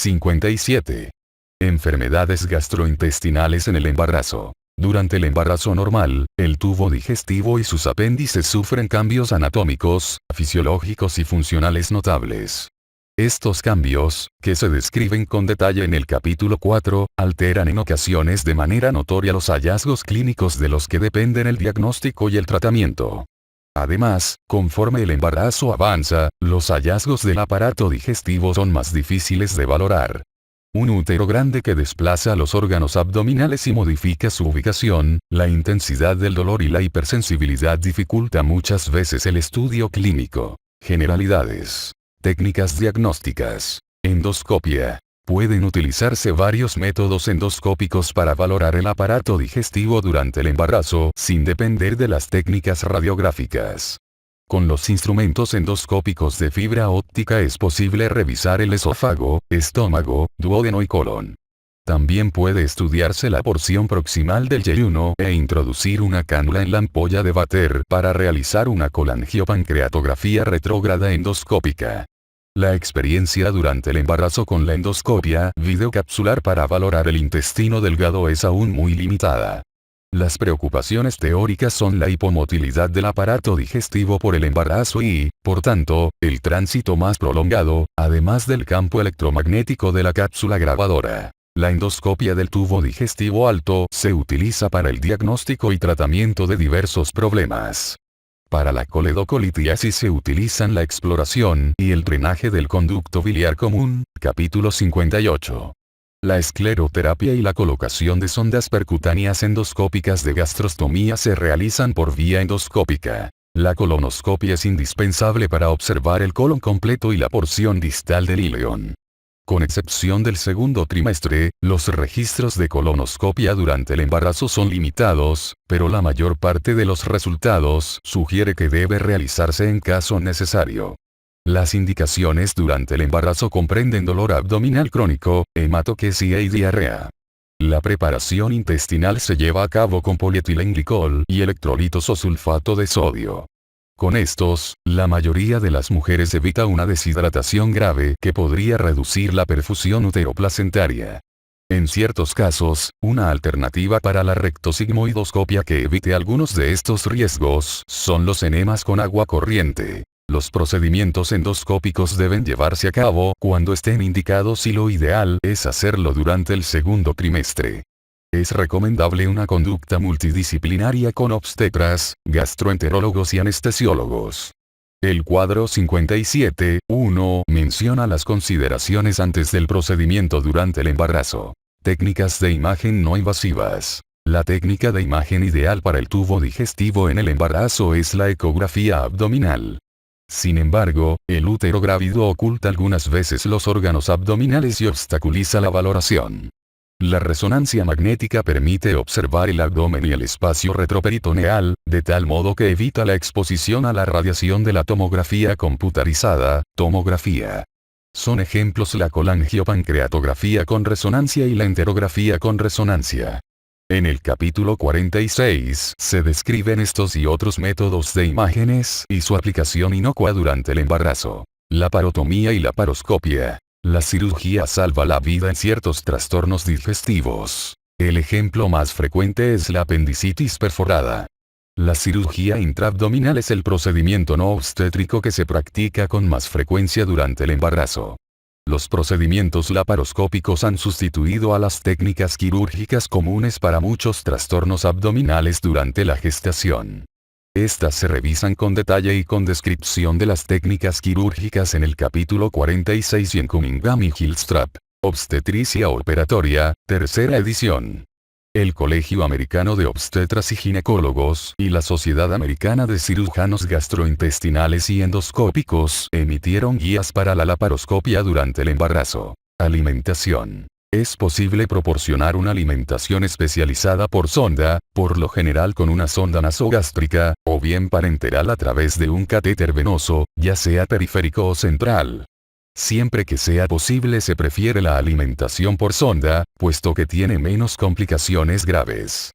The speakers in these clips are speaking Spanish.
57. Enfermedades gastrointestinales en el embarazo. Durante el embarazo normal, el tubo digestivo y sus apéndices sufren cambios anatómicos, fisiológicos y funcionales notables. Estos cambios, que se describen con detalle en el capítulo 4, alteran en ocasiones de manera notoria los hallazgos clínicos de los que dependen el diagnóstico y el tratamiento. Además, conforme el embarazo avanza, los hallazgos del aparato digestivo son más difíciles de valorar. Un útero grande que desplaza los órganos abdominales y modifica su ubicación, la intensidad del dolor y la hipersensibilidad dificulta muchas veces el estudio clínico. Generalidades. Técnicas diagnósticas. Endoscopia. Pueden utilizarse varios métodos endoscópicos para valorar el aparato digestivo durante el embarazo, sin depender de las técnicas radiográficas. Con los instrumentos endoscópicos de fibra óptica es posible revisar el esófago, estómago, duodeno y colon. También puede estudiarse la porción proximal del yeyuno e introducir una cánula en la ampolla de Vater para realizar una colangiopancreatografía retrógrada endoscópica. La experiencia durante el embarazo con la endoscopia videocapsular para valorar el intestino delgado es aún muy limitada. Las preocupaciones teóricas son la hipomotilidad del aparato digestivo por el embarazo y, por tanto, el tránsito más prolongado, además del campo electromagnético de la cápsula grabadora. La endoscopia del tubo digestivo alto se utiliza para el diagnóstico y tratamiento de diversos problemas. Para la coledocolitiasis se utilizan la exploración y el drenaje del conducto biliar común, capítulo 58. La escleroterapia y la colocación de sondas percutáneas endoscópicas de gastrostomía se realizan por vía endoscópica. La colonoscopia es indispensable para observar el colon completo y la porción distal del ileón. Con excepción del segundo trimestre, los registros de colonoscopia durante el embarazo son limitados, pero la mayor parte de los resultados sugiere que debe realizarse en caso necesario. Las indicaciones durante el embarazo comprenden dolor abdominal crónico, hematoquesia y diarrea. La preparación intestinal se lleva a cabo con polietilenglicol y electrolitos o sulfato de sodio. Con estos, la mayoría de las mujeres evita una deshidratación grave que podría reducir la perfusión uteroplacentaria. En ciertos casos, una alternativa para la rectosigmoidoscopia que evite algunos de estos riesgos son los enemas con agua corriente. Los procedimientos endoscópicos deben llevarse a cabo cuando estén indicados y lo ideal es hacerlo durante el segundo trimestre. Es recomendable una conducta multidisciplinaria con obstetras, gastroenterólogos y anestesiólogos. El cuadro 57.1 menciona las consideraciones antes del procedimiento durante el embarazo. Técnicas de imagen no invasivas. La técnica de imagen ideal para el tubo digestivo en el embarazo es la ecografía abdominal. Sin embargo, el útero grávido oculta algunas veces los órganos abdominales y obstaculiza la valoración. La resonancia magnética permite observar el abdomen y el espacio retroperitoneal, de tal modo que evita la exposición a la radiación de la tomografía computarizada, tomografía. Son ejemplos la colangiopancreatografía con resonancia y la enterografía con resonancia. En el capítulo 46 se describen estos y otros métodos de imágenes y su aplicación inocua durante el embarazo. La parotomía y la paroscopia. La cirugía salva la vida en ciertos trastornos digestivos. El ejemplo más frecuente es la apendicitis perforada. La cirugía intraabdominal es el procedimiento no obstétrico que se practica con más frecuencia durante el embarazo. Los procedimientos laparoscópicos han sustituido a las técnicas quirúrgicas comunes para muchos trastornos abdominales durante la gestación. Estas se revisan con detalle y con descripción de las técnicas quirúrgicas en el capítulo 46 y en Cunningham y Gilstrap, Obstetricia Operatoria, tercera edición. El Colegio Americano de Obstetras y Ginecólogos y la Sociedad Americana de Cirujanos Gastrointestinales y Endoscópicos emitieron guías para la laparoscopia durante el embarazo. Alimentación. Es posible proporcionar una alimentación especializada por sonda, por lo general con una sonda nasogástrica, o bien parenteral a través de un catéter venoso, ya sea periférico o central. Siempre que sea posible se prefiere la alimentación por sonda, puesto que tiene menos complicaciones graves.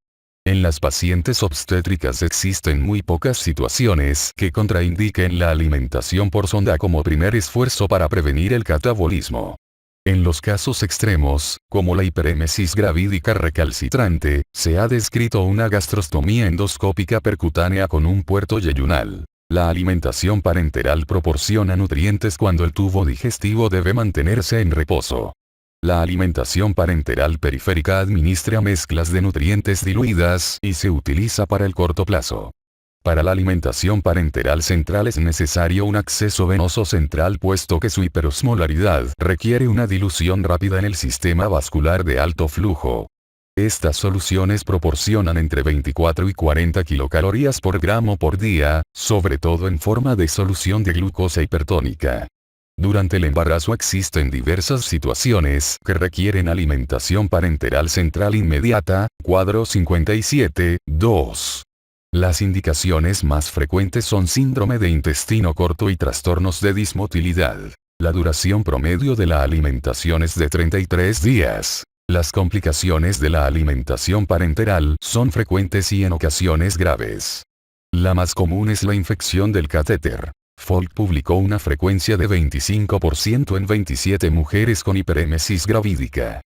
En las pacientes obstétricas existen muy pocas situaciones que contraindiquen la alimentación por sonda como primer esfuerzo para prevenir el catabolismo. En los casos extremos, como la hiperémesis gravídica recalcitrante, se ha descrito una gastrostomía endoscópica percutánea con un puerto yeyunal. La alimentación parenteral proporciona nutrientes cuando el tubo digestivo debe mantenerse en reposo. La alimentación parenteral periférica administra mezclas de nutrientes diluidas y se utiliza para el corto plazo. Para la alimentación parenteral central es necesario un acceso venoso central puesto que su hiperosmolaridad requiere una dilución rápida en el sistema vascular de alto flujo. Estas soluciones proporcionan entre 24 y 40 kilocalorías por gramo por día, sobre todo en forma de solución de glucosa hipertónica. Durante el embarazo existen diversas situaciones que requieren alimentación parenteral central inmediata, cuadro 57.2. Las indicaciones más frecuentes son síndrome de intestino corto y trastornos de dismotilidad. La duración promedio de la alimentación es de 33 días. Las complicaciones de la alimentación parenteral son frecuentes y en ocasiones graves. La más común es la infección del catéter. Folk publicó una frecuencia de 25% en 27 mujeres con hiperémesis gravídica.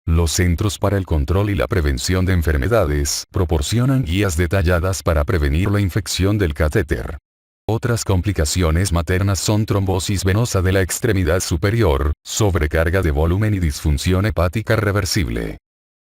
Los Centros para el Control y la Prevención de Enfermedades proporcionan guías detalladas para prevenir la infección del catéter. Otras complicaciones maternas son trombosis venosa de la extremidad superior, sobrecarga de volumen y disfunción hepática reversible.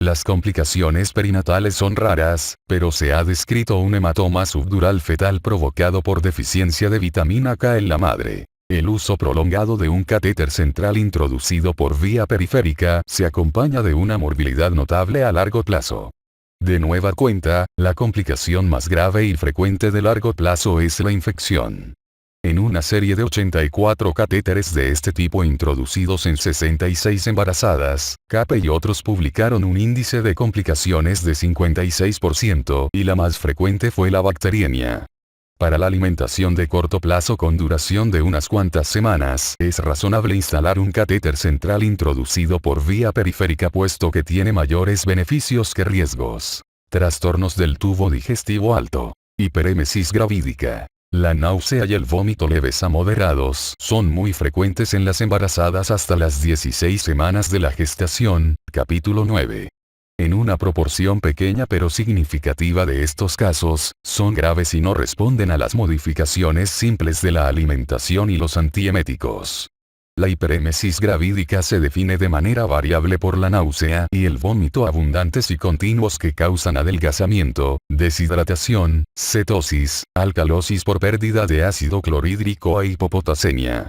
Las complicaciones perinatales son raras, pero se ha descrito un hematoma subdural fetal provocado por deficiencia de vitamina K en la madre. El uso prolongado de un catéter central introducido por vía periférica se acompaña de una morbilidad notable a largo plazo. De nueva cuenta, la complicación más grave y frecuente de largo plazo es la infección. En una serie de 84 catéteres de este tipo introducidos en 66 embarazadas, Cape y otros publicaron un índice de complicaciones de 56% y la más frecuente fue la bacteriemia. Para la alimentación de corto plazo con duración de unas cuantas semanas, es razonable instalar un catéter central introducido por vía periférica puesto que tiene mayores beneficios que riesgos. Trastornos del tubo digestivo alto. Hiperémesis gravídica. La náusea y el vómito leves a moderados son muy frecuentes en las embarazadas hasta las 16 semanas de la gestación, capítulo 9. En una proporción pequeña pero significativa de estos casos, son graves y no responden a las modificaciones simples de la alimentación y los antieméticos. La hiperémesis gravídica se define de manera variable por la náusea y el vómito abundantes y continuos que causan adelgazamiento, deshidratación, cetosis, alcalosis por pérdida de ácido clorhídrico e hipopotasemia.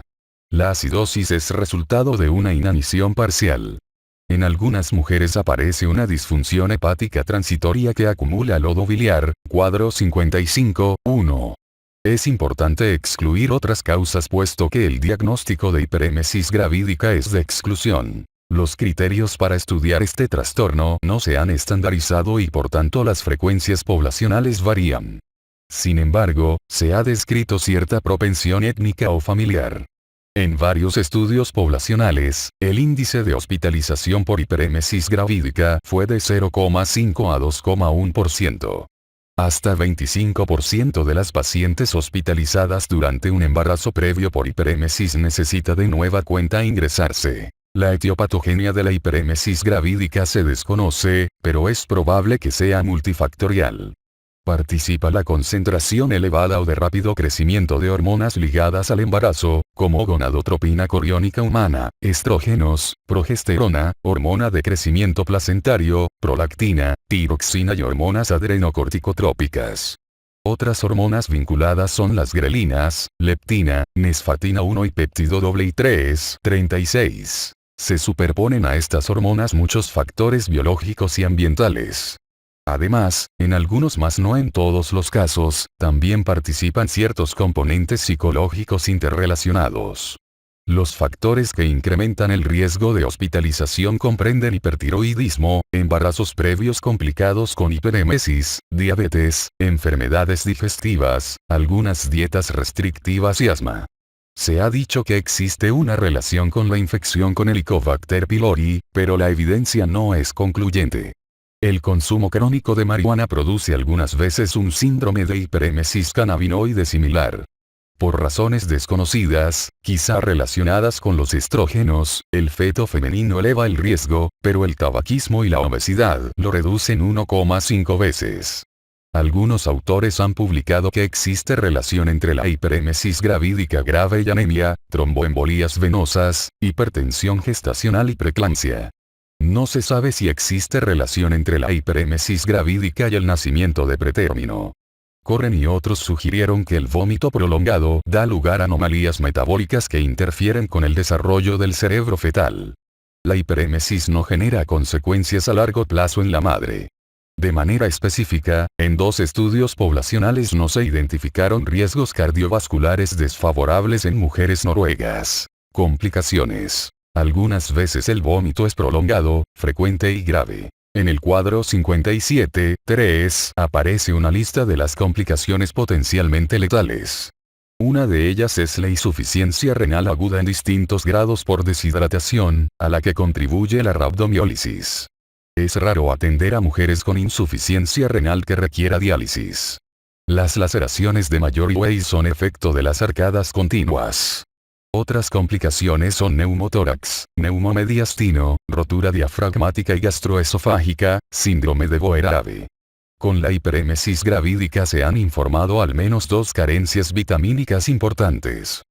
La acidosis es resultado de una inanición parcial. En algunas mujeres aparece una disfunción hepática transitoria que acumula lodo biliar, cuadro 55.1. Es importante excluir otras causas puesto que el diagnóstico de hiperémesis gravídica es de exclusión. Los criterios para estudiar este trastorno no se han estandarizado y por tanto las frecuencias poblacionales varían. Sin embargo, se ha descrito cierta propensión étnica o familiar. En varios estudios poblacionales, el índice de hospitalización por hiperémesis gravídica fue de 0,5 a 2,1%. Hasta 25% de las pacientes hospitalizadas durante un embarazo previo por hiperémesis necesita de nueva cuenta ingresarse. La etiopatogenia de la hiperémesis gravídica se desconoce, pero es probable que sea multifactorial. Participa la concentración elevada o de rápido crecimiento de hormonas ligadas al embarazo, como gonadotropina coriónica humana, estrógenos, progesterona, hormona de crecimiento placentario, prolactina, tiroxina y hormonas adrenocorticotrópicas. Otras hormonas vinculadas son las grelinas, leptina, nesfatina 1 y péptido III, 36. Se superponen a estas hormonas muchos factores biológicos y ambientales. Además, en algunos más no en todos los casos, también participan ciertos componentes psicológicos interrelacionados. Los factores que incrementan el riesgo de hospitalización comprenden hipertiroidismo, embarazos previos complicados con hiperémesis, diabetes, enfermedades digestivas, algunas dietas restrictivas y asma. Se ha dicho que existe una relación con la infección con Helicobacter pylori, pero la evidencia no es concluyente. El consumo crónico de marihuana produce algunas veces un síndrome de hiperémesis cannabinoide similar. Por razones desconocidas, quizá relacionadas con los estrógenos, el feto femenino eleva el riesgo, pero el tabaquismo y la obesidad lo reducen 1,5 veces. Algunos autores han publicado que existe relación entre la hiperémesis gravídica grave y anemia, tromboembolías venosas, hipertensión gestacional y preeclampsia. No se sabe si existe relación entre la hiperémesis gravídica y el nacimiento de pretérmino. Corren y otros sugirieron que el vómito prolongado da lugar a anomalías metabólicas que interfieren con el desarrollo del cerebro fetal. La hiperémesis no genera consecuencias a largo plazo en la madre. De manera específica, en 2 estudios poblacionales no se identificaron riesgos cardiovasculares desfavorables en mujeres noruegas. Complicaciones. Algunas veces el vómito es prolongado, frecuente y grave. En el cuadro 57.3 aparece una lista de las complicaciones potencialmente letales. Una de ellas es la insuficiencia renal aguda en distintos grados por deshidratación, a la que contribuye la rabdomiólisis. Es raro atender a mujeres con insuficiencia renal que requiera diálisis. Las laceraciones de Majorway son efecto de las arcadas continuas. Otras complicaciones son neumotórax, neumomediastino, rotura diafragmática y gastroesofágica, síndrome de Boerhaave. Con la hiperémesis gravídica se han informado al menos 2 carencias vitamínicas importantes.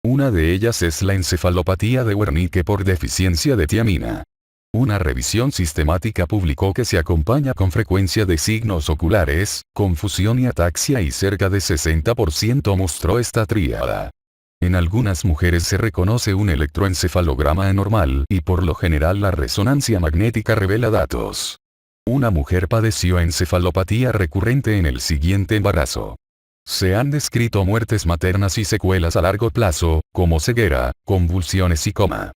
Una de ellas es la encefalopatía de Wernicke por deficiencia de tiamina. Una revisión sistemática publicó que se acompaña con frecuencia de signos oculares, confusión y ataxia y cerca de 60% mostró esta tríada. En algunas mujeres se reconoce un electroencefalograma anormal y por lo general la resonancia magnética revela datos. Una mujer padeció encefalopatía recurrente en el siguiente embarazo. Se han descrito muertes maternas y secuelas a largo plazo, como ceguera, convulsiones y coma.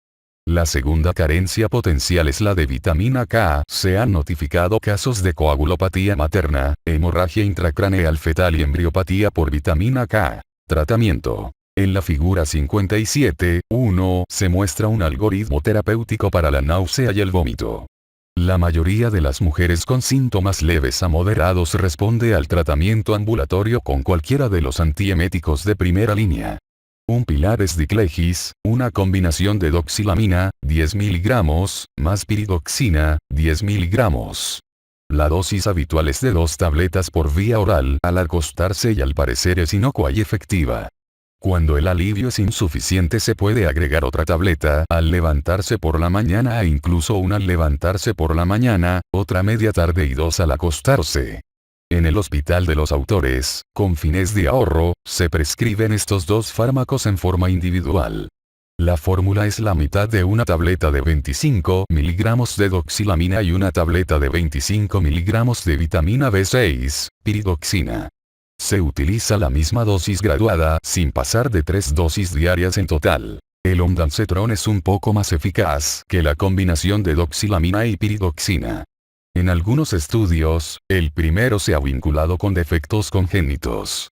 La segunda carencia potencial es la de vitamina K. Se han notificado casos de coagulopatía materna, hemorragia intracraneal fetal y embriopatía por vitamina K. Tratamiento. En la figura 57.1 se muestra un algoritmo terapéutico para la náusea y el vómito. La mayoría de las mujeres con síntomas leves a moderados responde al tratamiento ambulatorio con cualquiera de los antieméticos de primera línea. Un pilar es diclegis, una combinación de doxilamina, 10 mg, más piridoxina, 10 mg. La dosis habitual es de 2 tabletas por vía oral al acostarse y al parecer es inocua y efectiva. Cuando el alivio es insuficiente se puede agregar otra tableta al levantarse por la mañana e incluso una al levantarse por la mañana, otra media tarde y 2 al acostarse. En el hospital de los autores, con fines de ahorro, se prescriben estos 2 fármacos en forma individual. La fórmula es la mitad de una tableta de 25 mg de doxilamina y una tableta de 25 mg de vitamina B6, piridoxina. Se utiliza la misma dosis graduada sin pasar de 3 dosis diarias en total. El ondansetron es un poco más eficaz que la combinación de doxilamina y piridoxina. En algunos estudios, el primero se ha vinculado con defectos congénitos.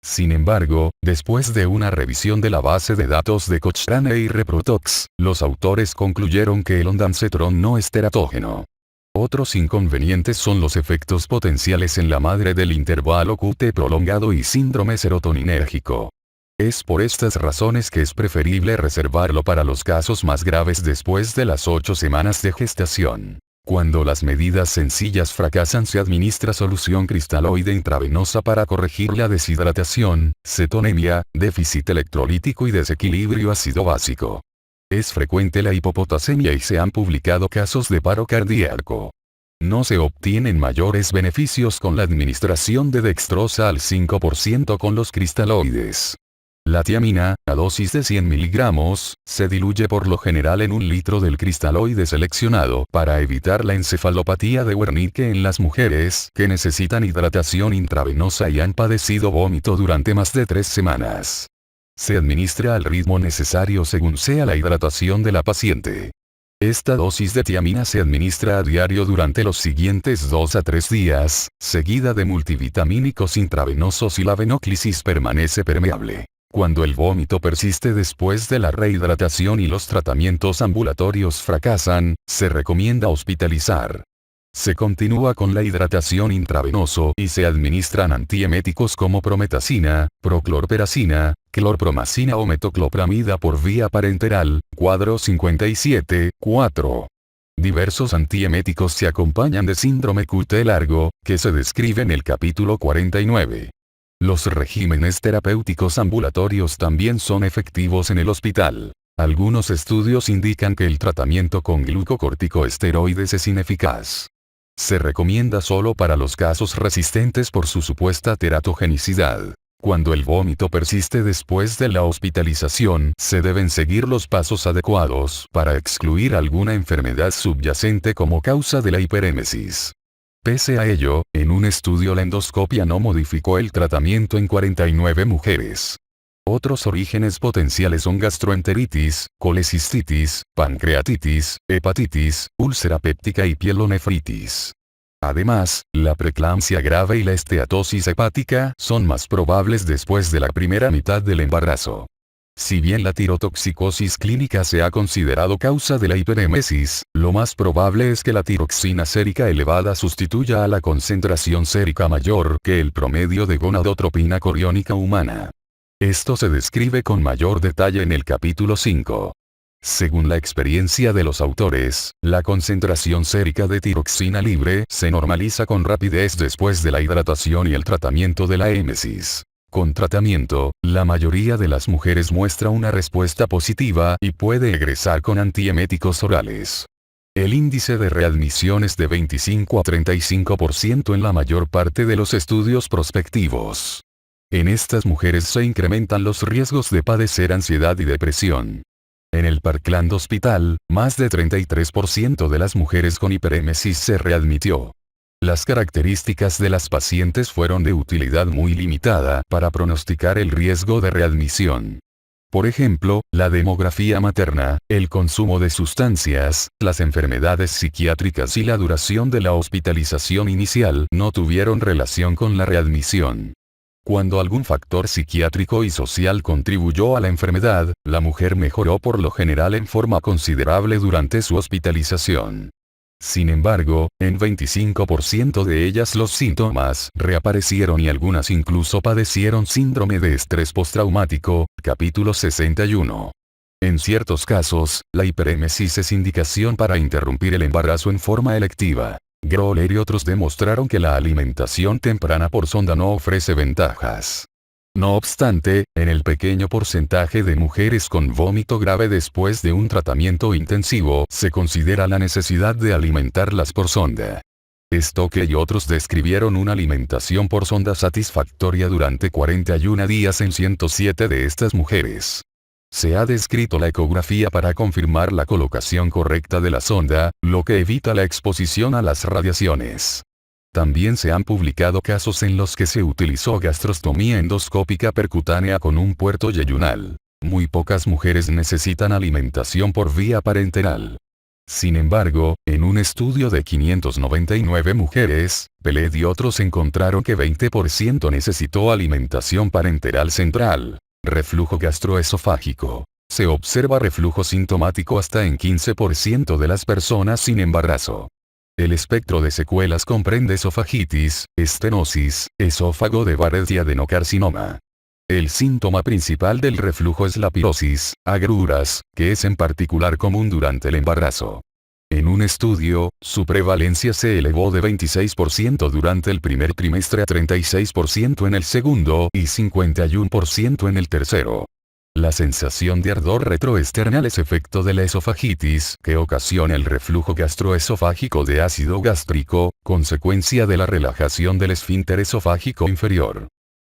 Sin embargo, después de una revisión de la base de datos de Cochrane y Reprotox, los autores concluyeron que el ondansetron no es teratógeno. Otros inconvenientes son los efectos potenciales en la madre del intervalo QT prolongado y síndrome serotoninérgico. Es por estas razones que es preferible reservarlo para los casos más graves después de las 8 semanas de gestación. Cuando las medidas sencillas fracasan se administra solución cristaloide intravenosa para corregir la deshidratación, cetonemia, déficit electrolítico y desequilibrio ácido básico. Es frecuente la hipopotasemia y se han publicado casos de paro cardíaco. No se obtienen mayores beneficios con la administración de dextrosa al 5% con los cristaloides. La tiamina, a dosis de 100 mg, se diluye por lo general en 1 litro del cristaloide seleccionado para evitar la encefalopatía de Wernicke en las mujeres que necesitan hidratación intravenosa y han padecido vómito durante más de 3 semanas. Se administra al ritmo necesario según sea la hidratación de la paciente. Esta dosis de tiamina se administra a diario durante los siguientes 2 a 3 días, seguida de multivitamínicos intravenosos y la venóclisis permanece permeable. Cuando el vómito persiste después de la rehidratación y los tratamientos ambulatorios fracasan, se recomienda hospitalizar. Se continúa con la hidratación intravenoso y se administran antieméticos como prometacina, proclorperacina, clorpromacina o metoclopramida por vía parenteral, cuadro 57, 4. Diversos antieméticos se acompañan de síndrome QT largo, que se describe en el capítulo 49. Los regímenes terapéuticos ambulatorios también son efectivos en el hospital. Algunos estudios indican que el tratamiento con glucocorticoesteroides es ineficaz. Se recomienda solo para los casos resistentes por su supuesta teratogenicidad. Cuando el vómito persiste después de la hospitalización, se deben seguir los pasos adecuados para excluir alguna enfermedad subyacente como causa de la hiperémesis. Pese a ello, en un estudio la endoscopia no modificó el tratamiento en 49 mujeres. Otros orígenes potenciales son gastroenteritis, colecistitis, pancreatitis, hepatitis, úlcera péptica y pielonefritis. Además, la preeclampsia grave y la esteatosis hepática son más probables después de la primera mitad del embarazo. Si bien la tirotoxicosis clínica se ha considerado causa de la hiperémesis, lo más probable es que la tiroxina sérica elevada sustituya a la concentración sérica mayor que el promedio de gonadotropina coriónica humana. Esto se describe con mayor detalle en el capítulo 5. Según la experiencia de los autores, la concentración sérica de tiroxina libre se normaliza con rapidez después de la hidratación y el tratamiento de la émesis. Con tratamiento, la mayoría de las mujeres muestra una respuesta positiva y puede egresar con antieméticos orales. El índice de readmisión es de 25 a 35% en la mayor parte de los estudios prospectivos. En estas mujeres se incrementan los riesgos de padecer ansiedad y depresión. En el Parkland Hospital, más de 33% de las mujeres con hiperémesis se readmitió. Las características de las pacientes fueron de utilidad muy limitada para pronosticar el riesgo de readmisión. Por ejemplo, la demografía materna, el consumo de sustancias, las enfermedades psiquiátricas y la duración de la hospitalización inicial no tuvieron relación con la readmisión. Cuando algún factor psiquiátrico y social contribuyó a la enfermedad, la mujer mejoró por lo general en forma considerable durante su hospitalización. Sin embargo, en 25% de ellas los síntomas reaparecieron y algunas incluso padecieron síndrome de estrés postraumático, capítulo 61. En ciertos casos, la hiperémesis es indicación para interrumpir el embarazo en forma electiva. Groller y otros demostraron que la alimentación temprana por sonda no ofrece ventajas. No obstante, en el pequeño porcentaje de mujeres con vómito grave después de un tratamiento intensivo, se considera la necesidad de alimentarlas por sonda. Stoke y otros describieron una alimentación por sonda satisfactoria durante 41 días en 107 de estas mujeres. Se ha descrito la ecografía para confirmar la colocación correcta de la sonda, lo que evita la exposición a las radiaciones. También se han publicado casos en los que se utilizó gastrostomía endoscópica percutánea con un puerto yeyunal. Muy pocas mujeres necesitan alimentación por vía parenteral. Sin embargo, en un estudio de 599 mujeres, Peled y otros encontraron que 20% necesitó alimentación parenteral central. Reflujo gastroesofágico. Se observa reflujo sintomático hasta en 15% de las personas sin embarazo. El espectro de secuelas comprende esofagitis, estenosis, esófago de Barrett y adenocarcinoma. El síntoma principal del reflujo es la pirosis, agruras, que es en particular común durante el embarazo. En un estudio, su prevalencia se elevó de 26% durante el primer trimestre a 36% en el segundo y 51% en el tercero. La sensación de ardor retroesternal es efecto de la esofagitis que ocasiona el reflujo gastroesofágico de ácido gástrico, consecuencia de la relajación del esfínter esofágico inferior.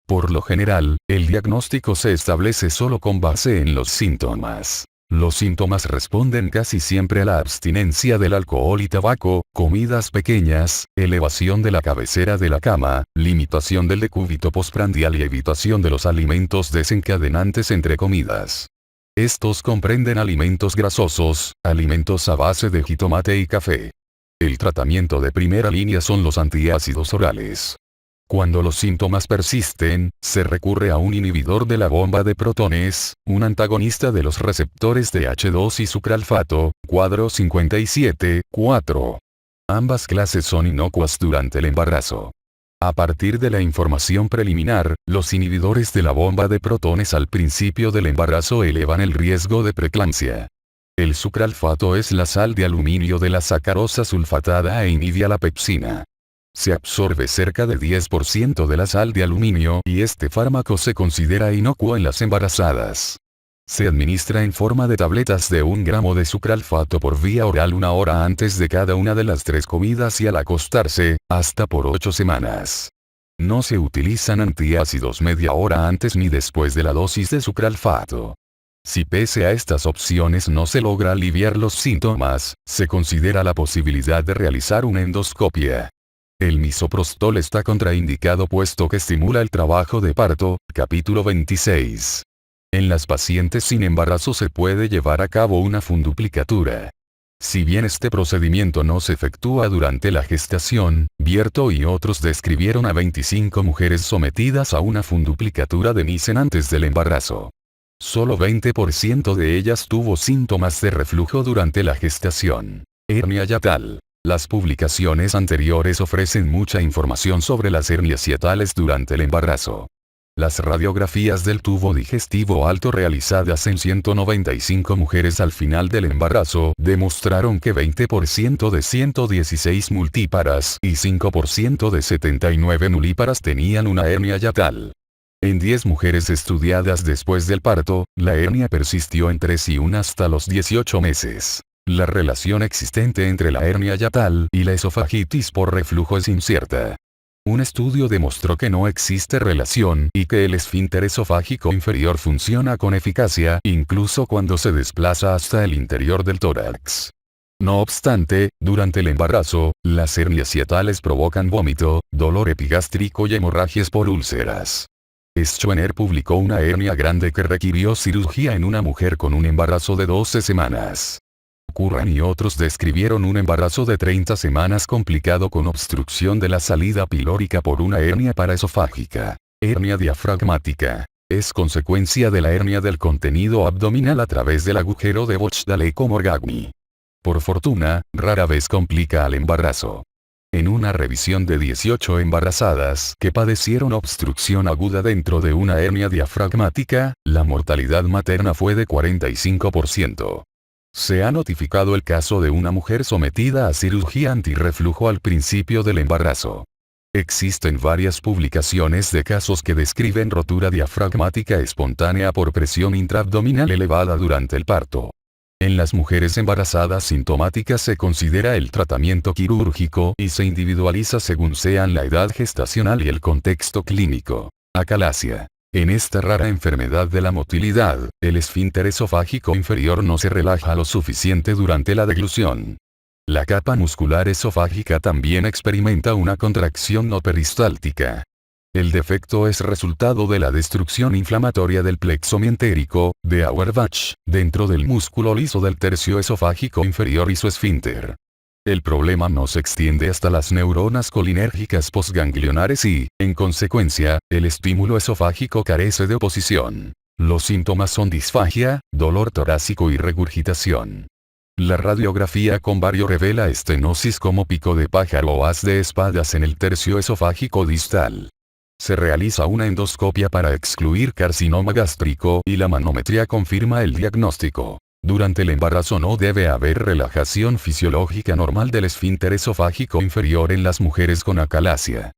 Por lo general, el diagnóstico se establece solo con base en los síntomas. Los síntomas responden casi siempre a la abstinencia del alcohol y tabaco, comidas pequeñas, elevación de la cabecera de la cama, limitación del decúbito postprandial y evitación de los alimentos desencadenantes entre comidas. Estos comprenden alimentos grasosos, alimentos a base de jitomate y café. El tratamiento de primera línea son los antiácidos orales. Cuando los síntomas persisten, se recurre a un inhibidor de la bomba de protones, un antagonista de los receptores de H2 y sucralfato, cuadro 57, 4. Ambas clases son inocuas durante el embarazo. A partir de la información preliminar, los inhibidores de la bomba de protones al principio del embarazo elevan el riesgo de preeclampsia. El sucralfato es la sal de aluminio de la sacarosa sulfatada e inhibe la pepsina. Se absorbe cerca de 10% de la sal de aluminio y este fármaco se considera inocuo en las embarazadas. Se administra en forma de tabletas de 1 gramo de sucralfato por vía oral 1 hora antes de cada una de las 3 comidas y al acostarse, hasta por 8 semanas. No se utilizan antiácidos media hora antes ni después de la dosis de sucralfato. Si pese a estas opciones no se logra aliviar los síntomas, se considera la posibilidad de realizar una endoscopia. El misoprostol está contraindicado puesto que estimula el trabajo de parto, capítulo 26. En las pacientes sin embarazo se puede llevar a cabo una funduplicatura. Si bien este procedimiento no se efectúa durante la gestación, Bierto y otros describieron a 25 mujeres sometidas a una funduplicatura de Nissen antes del embarazo. Solo 20% de ellas tuvo síntomas de reflujo durante la gestación. Hernia yatal. Las publicaciones anteriores ofrecen mucha información sobre las hernias hiatales durante el embarazo. Las radiografías del tubo digestivo alto realizadas en 195 mujeres al final del embarazo demostraron que 20% de 116 multíparas y 5% de 79 nulíparas tenían una hernia yatal. En 10 mujeres estudiadas después del parto, la hernia persistió en 3 y 1 hasta los 18 meses. La relación existente entre la hernia yatal y la esofagitis por reflujo es incierta. Un estudio demostró que no existe relación y que el esfínter esofágico inferior funciona con eficacia incluso cuando se desplaza hasta el interior del tórax. No obstante, durante el embarazo, las hernias hiatales provocan vómito, dolor epigástrico y hemorragias por úlceras. Schwenner publicó una hernia grande que requirió cirugía en una mujer con un embarazo de 12 semanas. Curran y otros describieron un embarazo de 30 semanas complicado con obstrucción de la salida pilórica por una hernia paraesofágica. Hernia diafragmática. Es consecuencia de la hernia del contenido abdominal a través del agujero de Bechdel-Morgagni. Por fortuna, rara vez complica al embarazo. En una revisión de 18 embarazadas que padecieron obstrucción aguda dentro de una hernia diafragmática, la mortalidad materna fue de 45%. Se ha notificado el caso de una mujer sometida a cirugía antirreflujo al principio del embarazo. Existen varias publicaciones de casos que describen rotura diafragmática espontánea por presión intraabdominal elevada durante el parto. En las mujeres embarazadas sintomáticas se considera el tratamiento quirúrgico y se individualiza según sean la edad gestacional y el contexto clínico. Acalasia. En esta rara enfermedad de la motilidad, el esfínter esofágico inferior no se relaja lo suficiente durante la deglución. La capa muscular esofágica también experimenta una contracción no peristáltica. El defecto es resultado de la destrucción inflamatoria del plexo mientérico, de Auerbach, dentro del músculo liso del tercio esofágico inferior y su esfínter. El problema no se extiende hasta las neuronas colinérgicas postganglionares y, en consecuencia, el estímulo esofágico carece de oposición. Los síntomas son disfagia, dolor torácico y regurgitación. La radiografía con bario revela estenosis como pico de pájaro o haz de espadas en el tercio esofágico distal. Se realiza una endoscopia para excluir carcinoma gástrico y la manometría confirma el diagnóstico. Durante el embarazo no debe haber relajación fisiológica normal del esfínter esofágico inferior en las mujeres con acalasia.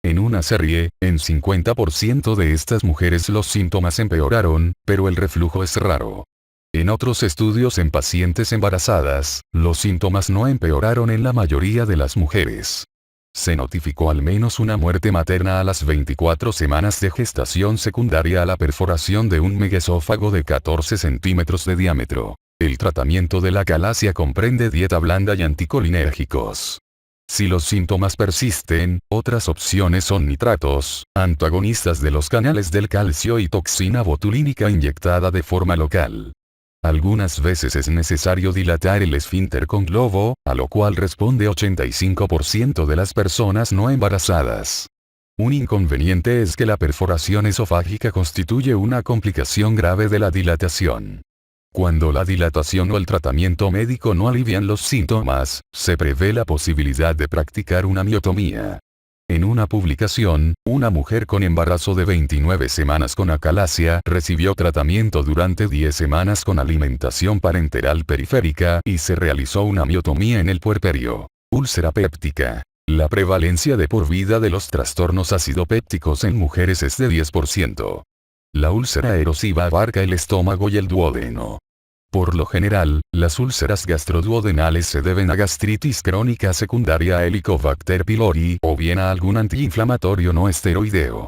En una serie, en 50% de estas mujeres los síntomas empeoraron, pero el reflujo es raro. En otros estudios en pacientes embarazadas, los síntomas no empeoraron en la mayoría de las mujeres. Se notificó al menos una muerte materna a las 24 semanas de gestación secundaria a la perforación de un megaesófago de 14 centímetros de diámetro. El tratamiento de la acalasia comprende dieta blanda y anticolinérgicos. Si los síntomas persisten, otras opciones son nitratos, antagonistas de los canales del calcio y toxina botulínica inyectada de forma local. Algunas veces es necesario dilatar el esfínter con globo, a lo cual responde 85% de las personas no embarazadas. Un inconveniente es que la perforación esofágica constituye una complicación grave de la dilatación. Cuando la dilatación o el tratamiento médico no alivian los síntomas, se prevé la posibilidad de practicar una miotomía. En una publicación, una mujer con embarazo de 29 semanas con acalasia recibió tratamiento durante 10 semanas con alimentación parenteral periférica y se realizó una miotomía en el puerperio. Úlcera péptica. La prevalencia de por vida de los trastornos acidopépticos en mujeres es de 10%. La úlcera erosiva abarca el estómago y el duodeno. Por lo general, las úlceras gastroduodenales se deben a gastritis crónica secundaria a Helicobacter pylori o bien a algún antiinflamatorio no esteroideo.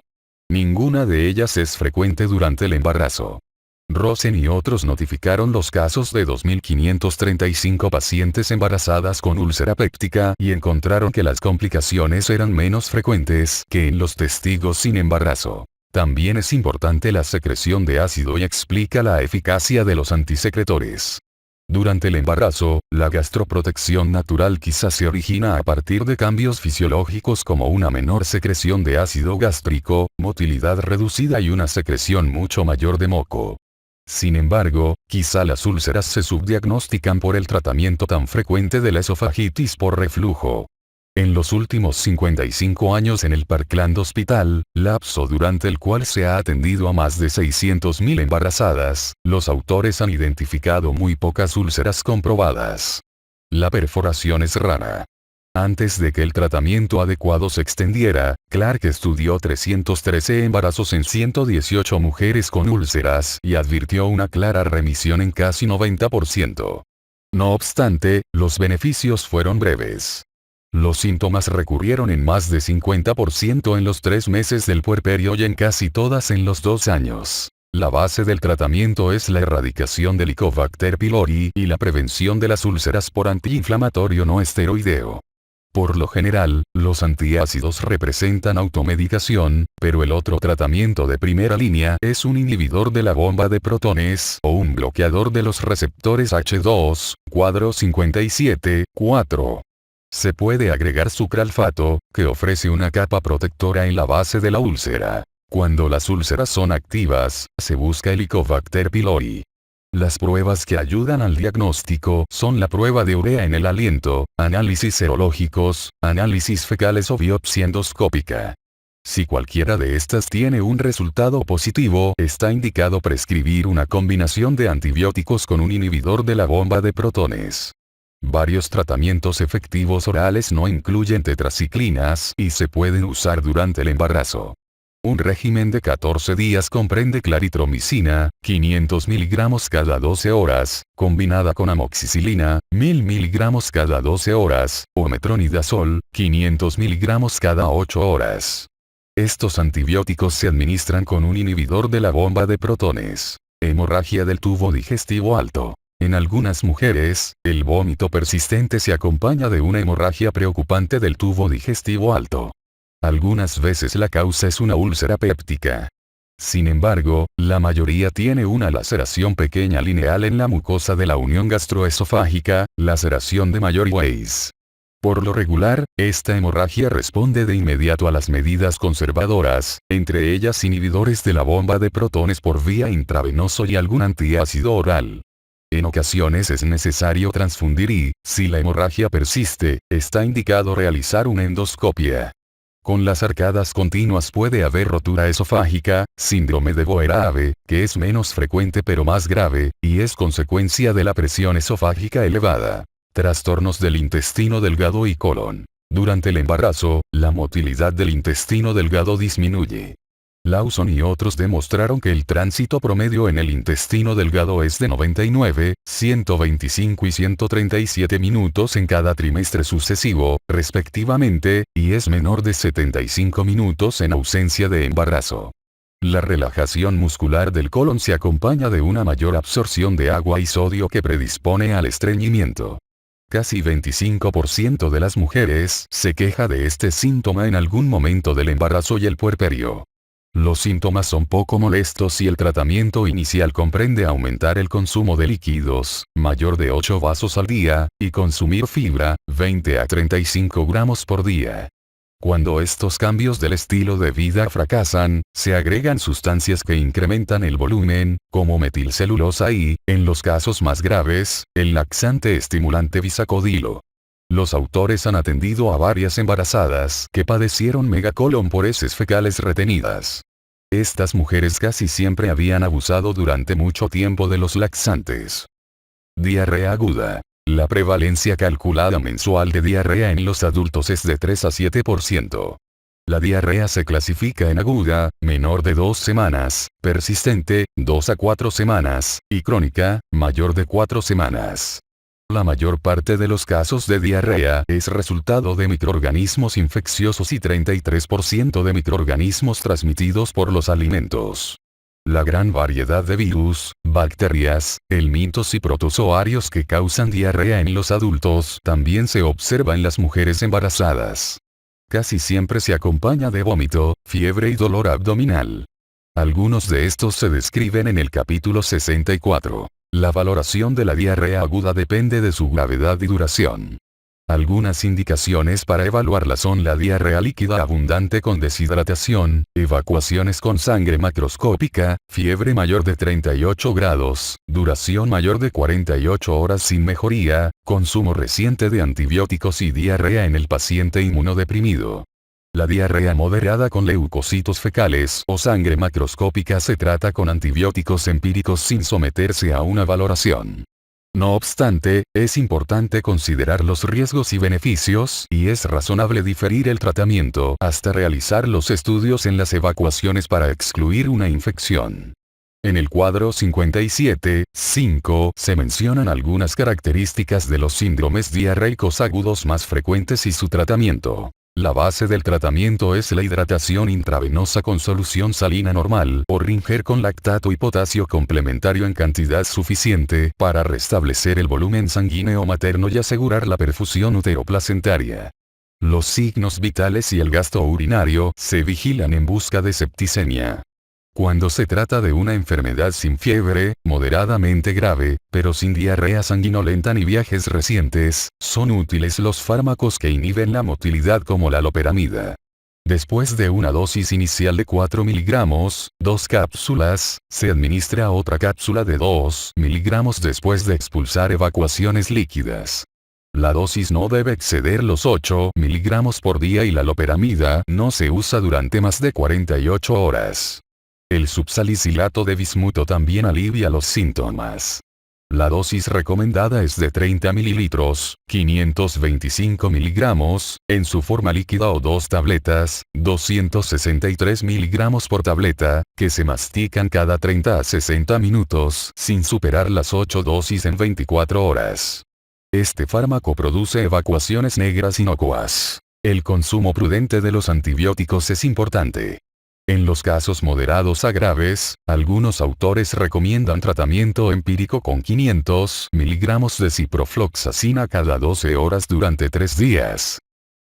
Ninguna de ellas es frecuente durante el embarazo. Rosen y otros notificaron los casos de 2.535 pacientes embarazadas con úlcera péptica y encontraron que las complicaciones eran menos frecuentes que en los testigos sin embarazo. También es importante la secreción de ácido y explica la eficacia de los antisecretores. Durante el embarazo, la gastroprotección natural quizás se origina a partir de cambios fisiológicos como una menor secreción de ácido gástrico, motilidad reducida y una secreción mucho mayor de moco. Sin embargo, quizá las úlceras se subdiagnostican por el tratamiento tan frecuente de la esofagitis por reflujo. En los últimos 55 años en el Parkland Hospital, lapso durante el cual se ha atendido a más de 600.000 embarazadas, los autores han identificado muy pocas úlceras comprobadas. La perforación es rara. Antes de que el tratamiento adecuado se extendiera, Clark estudió 313 embarazos en 118 mujeres con úlceras y advirtió una clara remisión en casi 90%. No obstante, los beneficios fueron breves. Los síntomas recurrieron en más de 50% en los 3 meses del puerperio y en casi todas en los 2 años. La base del tratamiento es la erradicación del Helicobacter pylori y la prevención de las úlceras por antiinflamatorio no esteroideo. Por lo general, los antiácidos representan automedicación, pero el otro tratamiento de primera línea es un inhibidor de la bomba de protones o un bloqueador de los receptores H2, cuadro 57.4. Se puede agregar sucralfato, que ofrece una capa protectora en la base de la úlcera. Cuando las úlceras son activas, se busca Helicobacter pylori. Las pruebas que ayudan al diagnóstico son la prueba de urea en el aliento, análisis serológicos, análisis fecales o biopsia endoscópica. Si cualquiera de estas tiene un resultado positivo, está indicado prescribir una combinación de antibióticos con un inhibidor de la bomba de protones. Varios tratamientos efectivos orales no incluyen tetraciclinas y se pueden usar durante el embarazo. Un régimen de 14 días comprende claritromicina, 500 mg cada 12 horas, combinada con amoxicilina, 1000 mg cada 12 horas, o metronidazol, 500 mg cada 8 horas. Estos antibióticos se administran con un inhibidor de la bomba de protones. Hemorragia del tubo digestivo alto. En algunas mujeres, el vómito persistente se acompaña de una hemorragia preocupante del tubo digestivo alto. Algunas veces la causa es una úlcera péptica. Sin embargo, la mayoría tiene una laceración pequeña lineal en la mucosa de la unión gastroesofágica, laceración de Mayor-Weiss. Por lo regular, esta hemorragia responde de inmediato a las medidas conservadoras, entre ellas inhibidores de la bomba de protones por vía intravenoso y algún antiácido oral. En ocasiones es necesario transfundir y, si la hemorragia persiste, está indicado realizar una endoscopia. Con las arcadas continuas puede haber rotura esofágica, síndrome de Boerhaave, que es menos frecuente pero más grave, y es consecuencia de la presión esofágica elevada. Trastornos del intestino delgado y colon. Durante el embarazo, la motilidad del intestino delgado disminuye. Lawson y otros demostraron que el tránsito promedio en el intestino delgado es de 99, 125 y 137 minutos en cada trimestre sucesivo, respectivamente, y es menor de 75 minutos en ausencia de embarazo. La relajación muscular del colon se acompaña de una mayor absorción de agua y sodio que predispone al estreñimiento. Casi 25% de las mujeres se queja de este síntoma en algún momento del embarazo y el puerperio. Los síntomas son poco molestos y el tratamiento inicial comprende aumentar el consumo de líquidos, mayor de 8 vasos al día, y consumir fibra, 20 a 35 gramos por día. Cuando estos cambios del estilo de vida fracasan, se agregan sustancias que incrementan el volumen, como metilcelulosa y, en los casos más graves, el laxante estimulante bisacodilo. Los autores han atendido a varias embarazadas que padecieron megacolon por heces fecales retenidas. Estas mujeres casi siempre habían abusado durante mucho tiempo de los laxantes. Diarrea aguda. La prevalencia calculada mensual de diarrea en los adultos es de 3 a 7%. La diarrea se clasifica en aguda, menor de 2 semanas, persistente, 2 a 4 semanas, y crónica, mayor de 4 semanas. La mayor parte de los casos de diarrea es resultado de microorganismos infecciosos y 33% de microorganismos transmitidos por los alimentos. La gran variedad de virus, bacterias, helmintos y protozoarios que causan diarrea en los adultos también se observa en las mujeres embarazadas. Casi siempre se acompaña de vómito, fiebre y dolor abdominal. Algunos de estos se describen en el capítulo 64. La valoración de la diarrea aguda depende de su gravedad y duración. Algunas indicaciones para evaluarla son la diarrea líquida abundante con deshidratación, evacuaciones con sangre macroscópica, fiebre mayor de 38 grados, duración mayor de 48 horas sin mejoría, consumo reciente de antibióticos y diarrea en el paciente inmunodeprimido. La diarrea moderada con leucocitos fecales o sangre macroscópica se trata con antibióticos empíricos sin someterse a una valoración. No obstante, es importante considerar los riesgos y beneficios y es razonable diferir el tratamiento hasta realizar los estudios en las evacuaciones para excluir una infección. En el cuadro 57.5 se mencionan algunas características de los síndromes diarreicos agudos más frecuentes y su tratamiento. La base del tratamiento es la hidratación intravenosa con solución salina normal o Ringer con lactato y potasio complementario en cantidad suficiente para restablecer el volumen sanguíneo materno y asegurar la perfusión uteroplacentaria. Los signos vitales y el gasto urinario se vigilan en busca de septicemia. Cuando se trata de una enfermedad sin fiebre, moderadamente grave, pero sin diarrea sanguinolenta ni viajes recientes, son útiles los fármacos que inhiben la motilidad como la loperamida. Después de una dosis inicial de 4 miligramos, 2 cápsulas, se administra otra cápsula de 2 miligramos después de expulsar evacuaciones líquidas. La dosis no debe exceder los 8 miligramos por día y la loperamida no se usa durante más de 48 horas. El subsalicilato de bismuto también alivia los síntomas. La dosis recomendada es de 30 mililitros, 525 miligramos, en su forma líquida o 2 tabletas, 263 miligramos por tableta, que se mastican cada 30 a 60 minutos sin superar las 8 dosis en 24 horas. Este fármaco produce evacuaciones negras inocuas. El consumo prudente de los antibióticos es importante. En los casos moderados a graves, algunos autores recomiendan tratamiento empírico con 500 miligramos de ciprofloxacina cada 12 horas durante 3 días.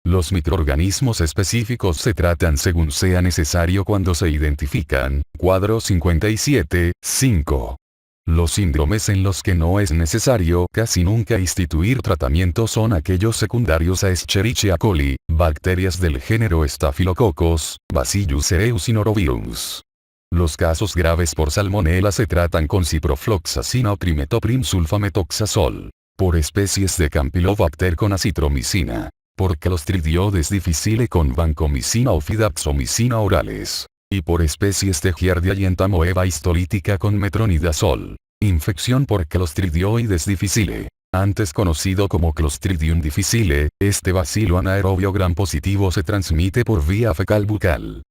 Los microorganismos específicos se tratan según sea necesario cuando se identifican. Cuadro 57.5. Los síndromes en los que no es necesario casi nunca instituir tratamiento son aquellos secundarios a Escherichia coli, bacterias del género Staphylococcus, Bacillus cereus y norovirus. Los casos graves por salmonela se tratan con ciprofloxacina o trimetoprim sulfametoxazol. Por especies de Campylobacter con acitromicina. Por Clostridioides difficile con vancomicina o fidaxomicina orales. Y por especies de Giardia y entamoeba histolítica con metronidazol. Infección por Clostridioides difficile. Antes conocido como Clostridium difficile, este bacilo anaerobio gram positivo se transmite por vía fecal-bucal.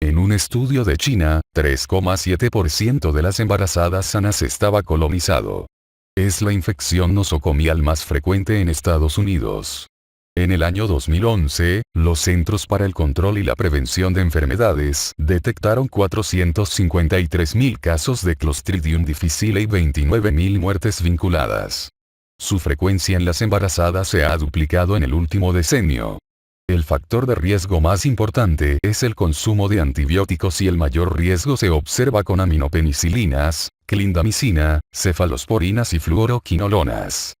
En un estudio de China, 3,7% de las embarazadas sanas estaba colonizado. Es la infección nosocomial más frecuente en Estados Unidos. En el año 2011, los Centros para el Control y la Prevención de Enfermedades detectaron 453.000 casos de Clostridium difficile y 29.000 muertes vinculadas. Su frecuencia en las embarazadas se ha duplicado en el último decenio. El factor de riesgo más importante es el consumo de antibióticos y el mayor riesgo se observa con aminopenicilinas, clindamicina, cefalosporinas y fluoroquinolonas.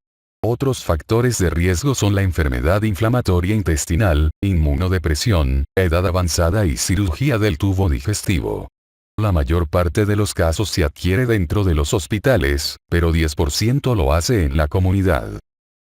Otros factores de riesgo son la enfermedad inflamatoria intestinal, inmunodepresión, edad avanzada y cirugía del tubo digestivo. La mayor parte de los casos se adquiere dentro de los hospitales, pero 10% lo hace en la comunidad.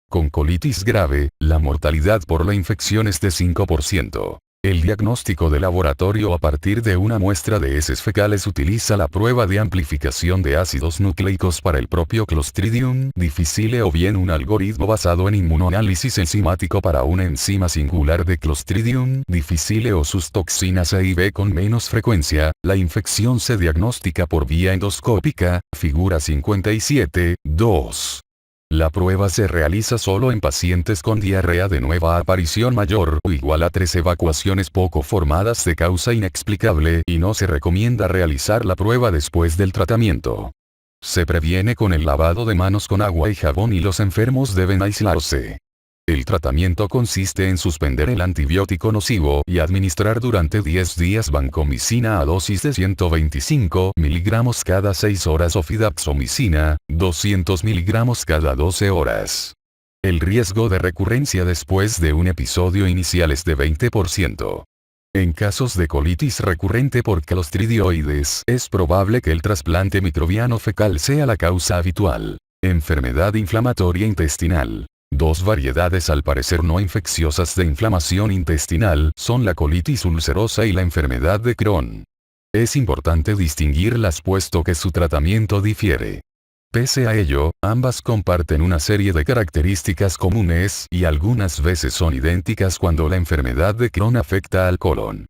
Con colitis grave, la mortalidad por la infección es de 5%. El diagnóstico de laboratorio a partir de una muestra de heces fecales utiliza la prueba de amplificación de ácidos nucleicos para el propio Clostridium difficile o bien un algoritmo basado en inmunoanálisis enzimático para una enzima singular de Clostridium difficile o sus toxinas A y B con menos frecuencia. La infección se diagnostica por vía endoscópica, figura 57.2. La prueba se realiza solo en pacientes con diarrea de nueva aparición mayor o igual a 3 evacuaciones poco formadas de causa inexplicable y no se recomienda realizar la prueba después del tratamiento. Se previene con el lavado de manos con agua y jabón y los enfermos deben aislarse. El tratamiento consiste en suspender el antibiótico nocivo y administrar durante 10 días vancomicina a dosis de 125 mg cada 6 horas o fidaxomicina, 200 mg cada 12 horas. El riesgo de recurrencia después de un episodio inicial es de 20%. En casos de colitis recurrente por clostridioides, es probable que el trasplante microbiano fecal sea la causa habitual. Enfermedad inflamatoria intestinal. Dos variedades al parecer no infecciosas de inflamación intestinal son la colitis ulcerosa y la enfermedad de Crohn. Es importante distinguirlas puesto que su tratamiento difiere. Pese a ello, ambas comparten una serie de características comunes y algunas veces son idénticas cuando la enfermedad de Crohn afecta al colon.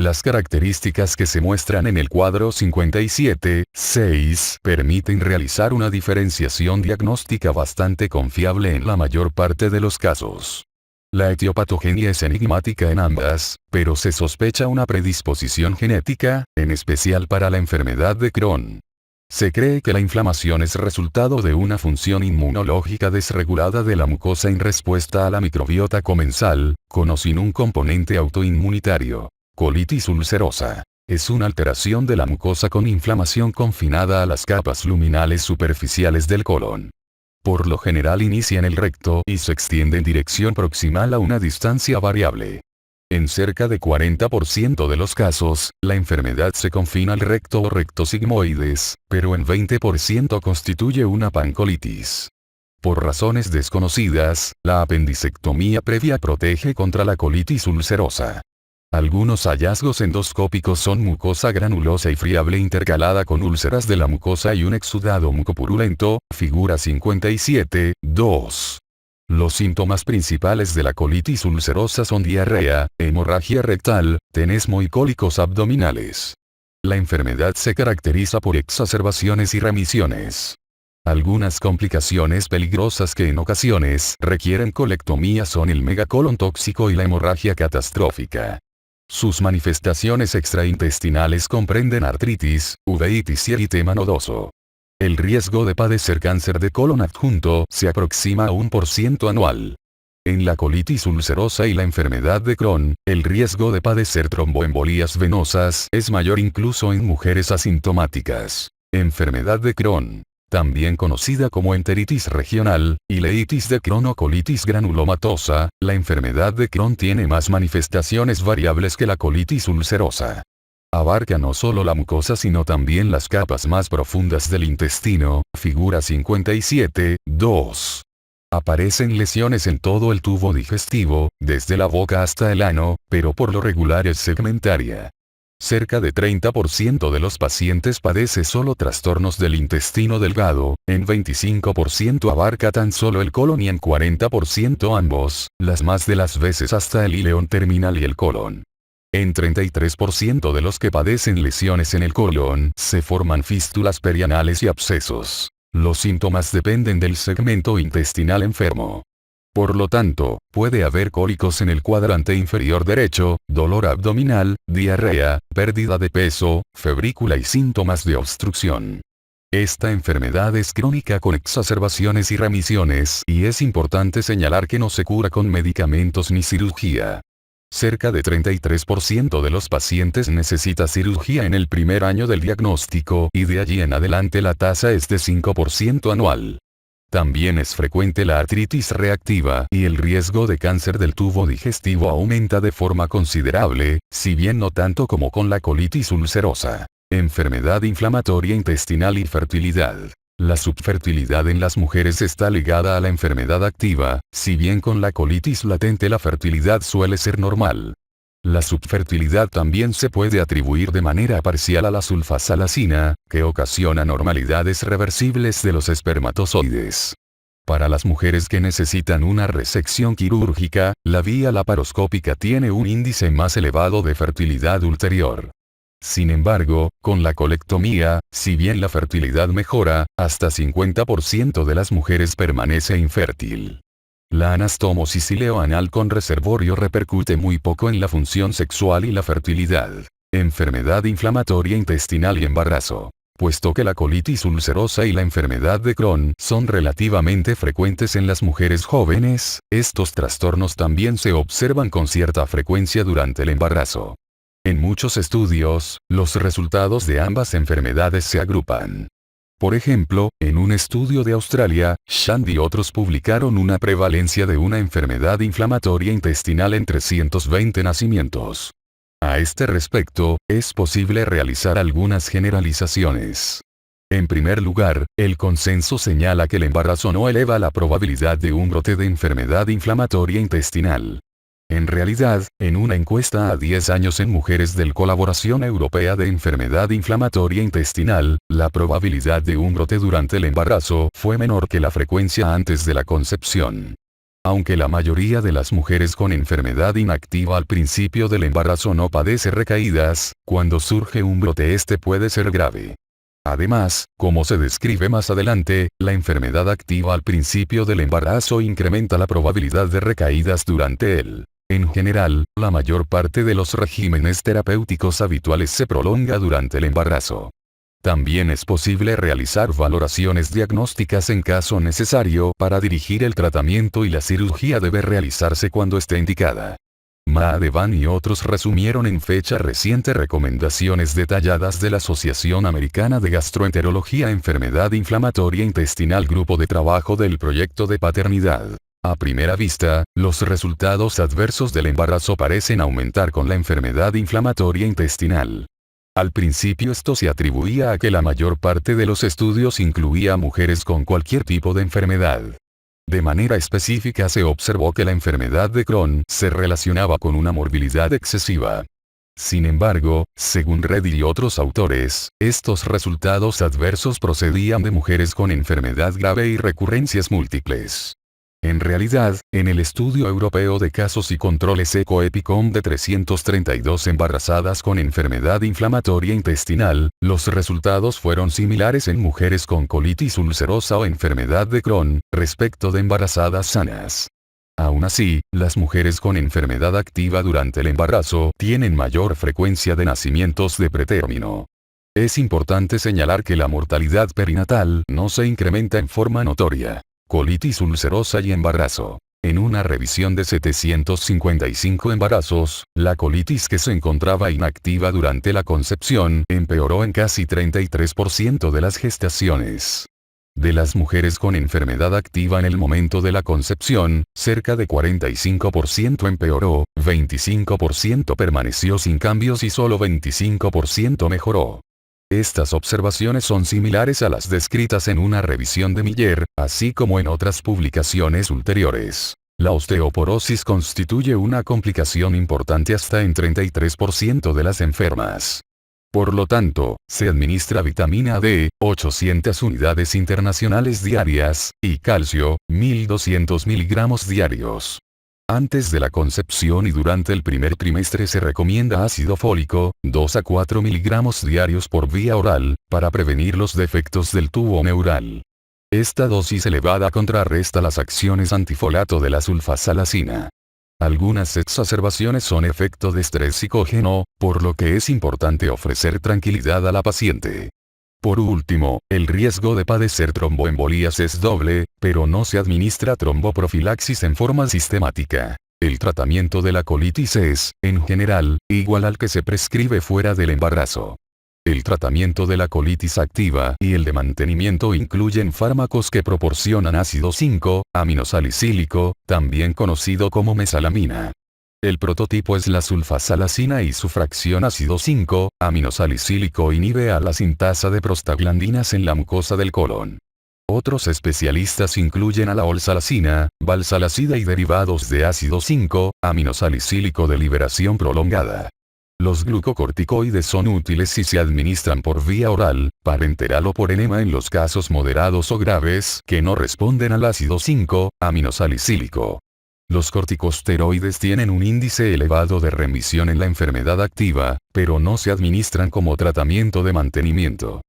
Las características que se muestran en el cuadro 57.6 permiten realizar una diferenciación diagnóstica bastante confiable en la mayor parte de los casos. La etiopatogenia es enigmática en ambas, pero se sospecha una predisposición genética, en especial para la enfermedad de Crohn. Se cree que la inflamación es resultado de una función inmunológica desregulada de la mucosa en respuesta a la microbiota comensal, con o sin un componente autoinmunitario. Colitis ulcerosa. Es una alteración de la mucosa con inflamación confinada a las capas luminales superficiales del colon. Por lo general inicia en el recto y se extiende en dirección proximal a una distancia variable. En cerca de 40% de los casos, la enfermedad se confina al recto o recto sigmoides, pero en 20% constituye una pancolitis. Por razones desconocidas, la apendicectomía previa protege contra la colitis ulcerosa. Algunos hallazgos endoscópicos son mucosa granulosa y friable intercalada con úlceras de la mucosa y un exudado mucopurulento, figura 57.2. Los síntomas principales de la colitis ulcerosa son diarrea, hemorragia rectal, tenesmo y cólicos abdominales. La enfermedad se caracteriza por exacerbaciones y remisiones. Algunas complicaciones peligrosas que en ocasiones requieren colectomía son el megacolon tóxico y la hemorragia catastrófica. Sus manifestaciones extraintestinales comprenden artritis, uveitis y eritema nodoso. El riesgo de padecer cáncer de colon adjunto se aproxima a 1% anual. En la colitis ulcerosa y la enfermedad de Crohn, el riesgo de padecer tromboembolías venosas es mayor incluso en mujeres asintomáticas. Enfermedad de Crohn, también conocida como enteritis regional, ileitis de Crohn o colitis granulomatosa, la enfermedad de Crohn tiene más manifestaciones variables que la colitis ulcerosa. Abarca no solo la mucosa sino también las capas más profundas del intestino, figura 57.2. Aparecen lesiones en todo el tubo digestivo, desde la boca hasta el ano, pero por lo regular es segmentaria. Cerca de 30% de los pacientes padece solo trastornos del intestino delgado, en 25% abarca tan solo el colon y en 40% ambos, las más de las veces hasta el ileón terminal y el colon. En 33% de los que padecen lesiones en el colon se forman fístulas perianales y abscesos. Los síntomas dependen del segmento intestinal enfermo. Por lo tanto, puede haber cólicos en el cuadrante inferior derecho, dolor abdominal, diarrea, pérdida de peso, febrícula y síntomas de obstrucción. Esta enfermedad es crónica con exacerbaciones y remisiones y es importante señalar que no se cura con medicamentos ni cirugía. Cerca de 33% de los pacientes necesita cirugía en el primer año del diagnóstico y de allí en adelante la tasa es de 5% anual. También es frecuente la artritis reactiva y el riesgo de cáncer del tubo digestivo aumenta de forma considerable, si bien no tanto como con la colitis ulcerosa. Enfermedad inflamatoria intestinal y fertilidad. La subfertilidad en las mujeres está ligada a la enfermedad activa, si bien con la colitis latente la fertilidad suele ser normal. La subfertilidad también se puede atribuir de manera parcial a la sulfasalacina, que ocasiona anormalidades reversibles de los espermatozoides. Para las mujeres que necesitan una resección quirúrgica, la vía laparoscópica tiene un índice más elevado de fertilidad ulterior. Sin embargo, con la colectomía, si bien la fertilidad mejora, hasta 50% de las mujeres permanece infértil. La anastomosis ileoanal con reservorio repercute muy poco en la función sexual y la fertilidad. Enfermedad inflamatoria intestinal y embarazo. Puesto que la colitis ulcerosa y la enfermedad de Crohn son relativamente frecuentes en las mujeres jóvenes, estos trastornos también se observan con cierta frecuencia durante el embarazo. En muchos estudios, los resultados de ambas enfermedades se agrupan. Por ejemplo, en un estudio de Australia, Shand y otros publicaron una prevalencia de una enfermedad inflamatoria intestinal en 320 nacimientos. A este respecto, es posible realizar algunas generalizaciones. En primer lugar, el consenso señala que el embarazo no eleva la probabilidad de un brote de enfermedad inflamatoria intestinal. En realidad, en una encuesta a 10 años en mujeres del Colaboración Europea de Enfermedad Inflamatoria Intestinal, la probabilidad de un brote durante el embarazo fue menor que la frecuencia antes de la concepción. Aunque la mayoría de las mujeres con enfermedad inactiva al principio del embarazo no padece recaídas, cuando surge un brote este puede ser grave. Además, como se describe más adelante, la enfermedad activa al principio del embarazo incrementa la probabilidad de recaídas durante él. En general, la mayor parte de los regímenes terapéuticos habituales se prolonga durante el embarazo. También es posible realizar valoraciones diagnósticas en caso necesario para dirigir el tratamiento y la cirugía debe realizarse cuando esté indicada. Mahadevan y otros resumieron en fecha reciente recomendaciones detalladas de la Asociación Americana de Gastroenterología Enfermedad Inflamatoria Intestinal Grupo de Trabajo del Proyecto de Paternidad. A primera vista, los resultados adversos del embarazo parecen aumentar con la enfermedad inflamatoria intestinal. Al principio esto se atribuía a que la mayor parte de los estudios incluía a mujeres con cualquier tipo de enfermedad. De manera específica se observó que la enfermedad de Crohn se relacionaba con una morbilidad excesiva. Sin embargo, según Reddy y otros autores, estos resultados adversos procedían de mujeres con enfermedad grave y recurrencias múltiples. En realidad, en el estudio europeo de casos y controles ECO-EPICOM de 332 embarazadas con enfermedad inflamatoria intestinal, los resultados fueron similares en mujeres con colitis ulcerosa o enfermedad de Crohn, respecto de embarazadas sanas. Aún así, las mujeres con enfermedad activa durante el embarazo tienen mayor frecuencia de nacimientos de pretérmino. Es importante señalar que la mortalidad perinatal no se incrementa en forma notoria. Colitis ulcerosa y embarazo. En una revisión de 755 embarazos, la colitis que se encontraba inactiva durante la concepción empeoró en casi 33% de las gestaciones. De las mujeres con enfermedad activa en el momento de la concepción, cerca de 45% empeoró, 25% permaneció sin cambios y solo 25% mejoró. Estas observaciones son similares a las descritas en una revisión de Miller, así como en otras publicaciones ulteriores. La osteoporosis constituye una complicación importante hasta en 33% de las enfermas. Por lo tanto, se administra vitamina D, 800 unidades internacionales diarias, y calcio, 1200 miligramos diarios. Antes de la concepción y durante el primer trimestre se recomienda ácido fólico, 2 a 4 miligramos diarios por vía oral, para prevenir los defectos del tubo neural. Esta dosis elevada contrarresta las acciones antifolato de la sulfasalacina. Algunas exacerbaciones son efecto de estrés psicógeno, por lo que es importante ofrecer tranquilidad a la paciente. Por último, el riesgo de padecer tromboembolías es doble, pero no se administra tromboprofilaxis en forma sistemática. El tratamiento de la colitis es, en general, igual al que se prescribe fuera del embarazo. El tratamiento de la colitis activa y el de mantenimiento incluyen fármacos que proporcionan ácido 5-aminosalicílico, también conocido como mesalamina. El prototipo es la sulfasalacina y su fracción ácido 5-aminosalicílico inhibe a la sintasa de prostaglandinas en la mucosa del colon. Otros especialistas incluyen a la olsalacina, valsalacida y derivados de ácido 5-aminosalicílico de liberación prolongada. Los glucocorticoides son útiles si se administran por vía oral, parenteral o por enema en los casos moderados o graves que no responden al ácido 5-aminosalicílico. Los corticosteroides tienen un índice elevado de remisión en la enfermedad activa, pero no se administran como tratamiento de mantenimiento.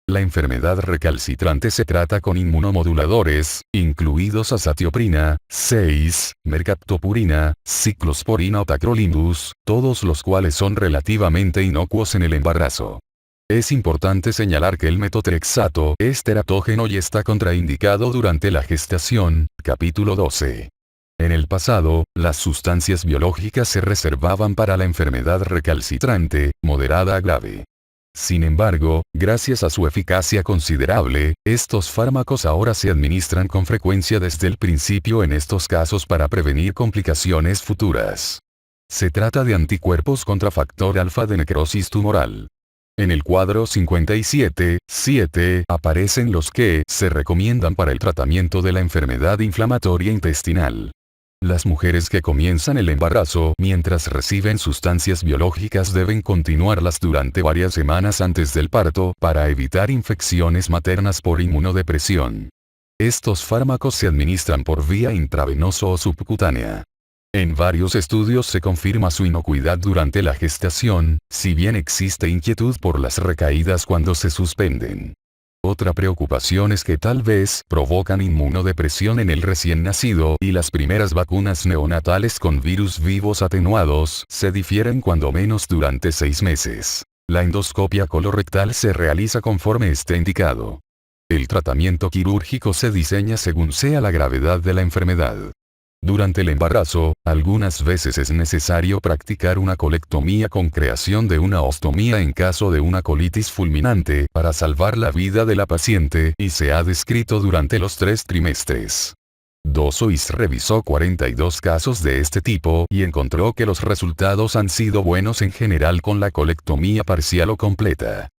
La enfermedad recalcitrante se trata con inmunomoduladores, incluidos azatioprina, 6, mercaptopurina, ciclosporina o tacrolimus, todos los cuales son relativamente inocuos en el embarazo. Es importante señalar que el metotrexato es teratógeno y está contraindicado durante la gestación, capítulo 12. En el pasado, las sustancias biológicas se reservaban para la enfermedad recalcitrante, moderada a grave. Sin embargo, gracias a su eficacia considerable, estos fármacos ahora se administran con frecuencia desde el principio en estos casos para prevenir complicaciones futuras. Se trata de anticuerpos contra factor alfa de necrosis tumoral. En el cuadro 57.7 aparecen los que se recomiendan para el tratamiento de la enfermedad inflamatoria intestinal. Las mujeres que comienzan el embarazo mientras reciben sustancias biológicas deben continuarlas durante varias semanas antes del parto para evitar infecciones maternas por inmunodepresión. Estos fármacos se administran por vía intravenosa o subcutánea. En varios estudios se confirma su inocuidad durante la gestación, si bien existe inquietud por las recaídas cuando se suspenden. Otra preocupación es que tal vez provocan inmunodepresión en el recién nacido y las primeras vacunas neonatales con virus vivos atenuados se difieren cuando menos durante 6 meses. La endoscopia colorectal se realiza conforme esté indicado. El tratamiento quirúrgico se diseña según sea la gravedad de la enfermedad. Durante el embarazo, algunas veces es necesario practicar una colectomía con creación de una ostomía en caso de una colitis fulminante para salvar la vida de la paciente y se ha descrito durante los 3 trimestres. Dozois revisó 42 casos de este tipo y encontró que los resultados han sido buenos en general con la colectomía parcial o completa.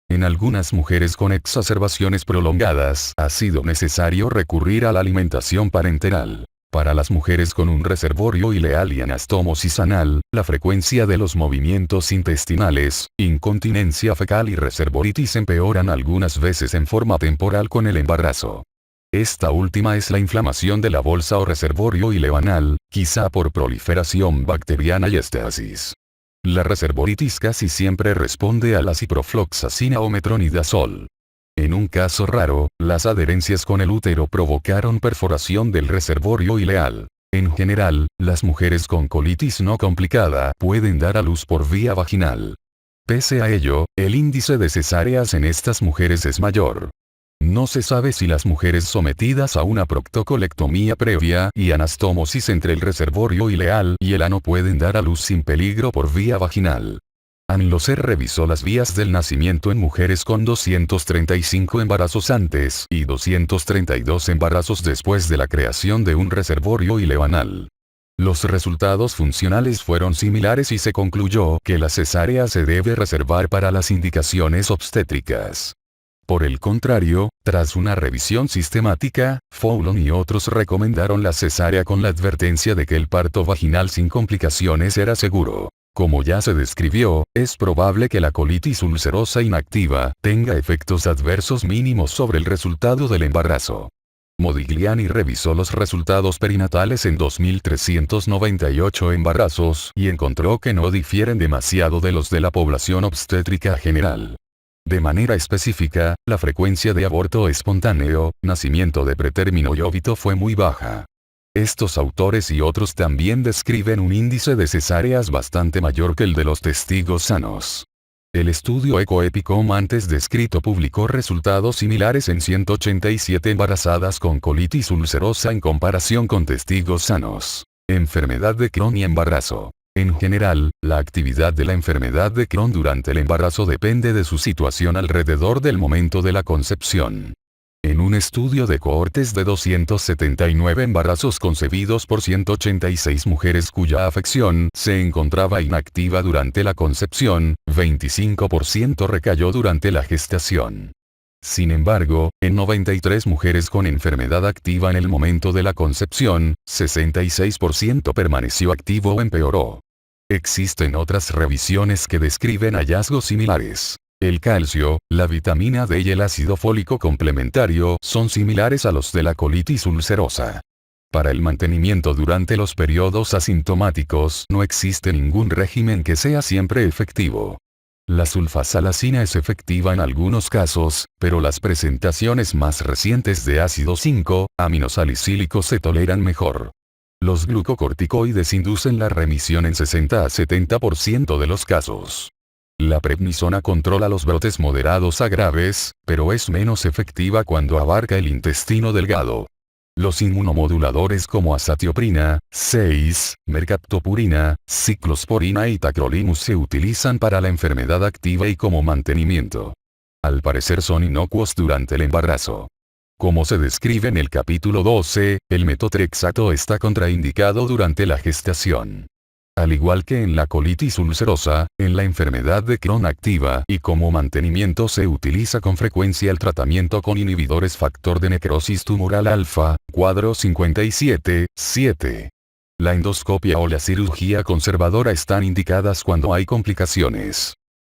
En algunas mujeres con exacerbaciones prolongadas ha sido necesario recurrir a la alimentación parenteral. Para las mujeres con un reservorio ileal y anastomosis anal, la frecuencia de los movimientos intestinales, incontinencia fecal y reservoritis empeoran algunas veces en forma temporal con el embarazo. Esta última es la inflamación de la bolsa o reservorio ileoanal, quizá por proliferación bacteriana y estasis. La reservoritis casi siempre responde a la ciprofloxacina o metronidazol. En un caso raro, las adherencias con el útero provocaron perforación del reservorio ileal. En general, las mujeres con colitis no complicada pueden dar a luz por vía vaginal. Pese a ello, el índice de cesáreas en estas mujeres es mayor. No se sabe si las mujeres sometidas a una proctocolectomía previa y anastomosis entre el reservorio ileal y el ano pueden dar a luz sin peligro por vía vaginal. Anloser revisó las vías del nacimiento en mujeres con 235 embarazos antes y 232 embarazos después de la creación de un reservorio ileoanal. Los resultados funcionales fueron similares y se concluyó que la cesárea se debe reservar para las indicaciones obstétricas. Por el contrario, tras una revisión sistemática, Fowlon y otros recomendaron la cesárea con la advertencia de que el parto vaginal sin complicaciones era seguro. Como ya se describió, es probable que la colitis ulcerosa inactiva tenga efectos adversos mínimos sobre el resultado del embarazo. Modigliani revisó los resultados perinatales en 2.398 embarazos y encontró que no difieren demasiado de los de la población obstétrica general. De manera específica, la frecuencia de aborto espontáneo, nacimiento de pretérmino y óbito fue muy baja. Estos autores y otros también describen un índice de cesáreas bastante mayor que el de los testigos sanos. El estudio EcoEpicom antes descrito publicó resultados similares en 187 embarazadas con colitis ulcerosa en comparación con testigos sanos. Enfermedad de Crohn y embarazo. En general, la actividad de la enfermedad de Crohn durante el embarazo depende de su situación alrededor del momento de la concepción. En un estudio de cohortes de 279 embarazos concebidos por 186 mujeres cuya afección se encontraba inactiva durante la concepción, 25% recayó durante la gestación. Sin embargo, en 93 mujeres con enfermedad activa en el momento de la concepción, 66% permaneció activo o empeoró. Existen otras revisiones que describen hallazgos similares. El calcio, la vitamina D y el ácido fólico complementario son similares a los de la colitis ulcerosa. Para el mantenimiento durante los periodos asintomáticos no existe ningún régimen que sea siempre efectivo. La sulfasalacina es efectiva en algunos casos, pero las presentaciones más recientes de ácido 5-aminosalicílico se toleran mejor. Los glucocorticoides inducen la remisión en 60 a 70% de los casos. La prednisona controla los brotes moderados a graves, pero es menos efectiva cuando abarca el intestino delgado. Los inmunomoduladores como azatioprina, 6, mercaptopurina, ciclosporina y tacrolimus se utilizan para la enfermedad activa y como mantenimiento. Al parecer son inocuos durante el embarazo. Como se describe en el capítulo 12, el metotrexato está contraindicado durante la gestación. Al igual que en la colitis ulcerosa, en la enfermedad de Crohn activa y como mantenimiento se utiliza con frecuencia el tratamiento con inhibidores factor de necrosis tumoral alfa, cuadro 57-7. La endoscopia o la cirugía conservadora están indicadas cuando hay complicaciones.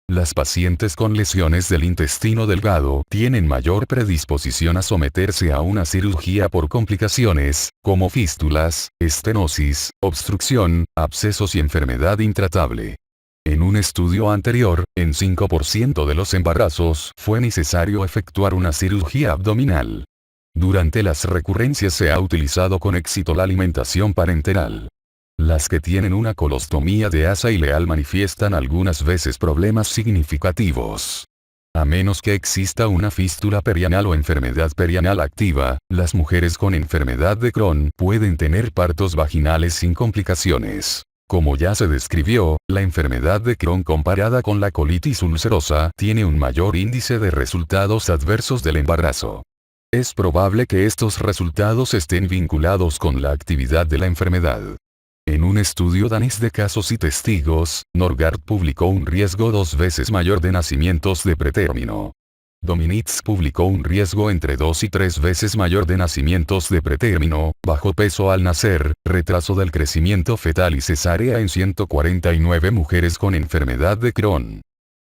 Las pacientes con lesiones del intestino delgado tienen mayor predisposición a someterse a una cirugía por complicaciones, como fístulas, estenosis, obstrucción, abscesos y enfermedad intratable. En un estudio anterior, en 5% de los embarazos fue necesario efectuar una cirugía abdominal. Durante las recurrencias se ha utilizado con éxito la alimentación parenteral. Las que tienen una colostomía de asa ileal manifiestan algunas veces problemas significativos. A menos que exista una fístula perianal o enfermedad perianal activa, las mujeres con enfermedad de Crohn pueden tener partos vaginales sin complicaciones. Como ya se describió, la enfermedad de Crohn comparada con la colitis ulcerosa tiene un mayor índice de resultados adversos del embarazo. Es probable que estos resultados estén vinculados con la actividad de la enfermedad. En un estudio danés de casos y testigos, Norgard publicó un riesgo 2 veces mayor de nacimientos de pretérmino. Dominitz publicó un riesgo entre 2 y 3 veces mayor de nacimientos de pretérmino, bajo peso al nacer, retraso del crecimiento fetal y cesárea en 149 mujeres con enfermedad de Crohn.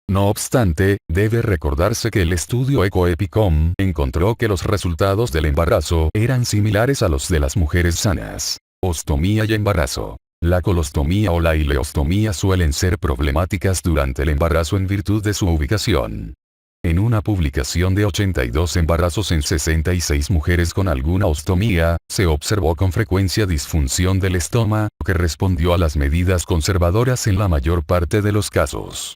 No obstante, debe recordarse que el estudio ECO-EPICOM encontró que los resultados del embarazo eran similares a los de las mujeres sanas. Ostomía y embarazo. La colostomía o la ileostomía suelen ser problemáticas durante el embarazo en virtud de su ubicación. En una publicación de 82 embarazos en 66 mujeres con alguna ostomía, se observó con frecuencia disfunción del estómago, que respondió a las medidas conservadoras en la mayor parte de los casos.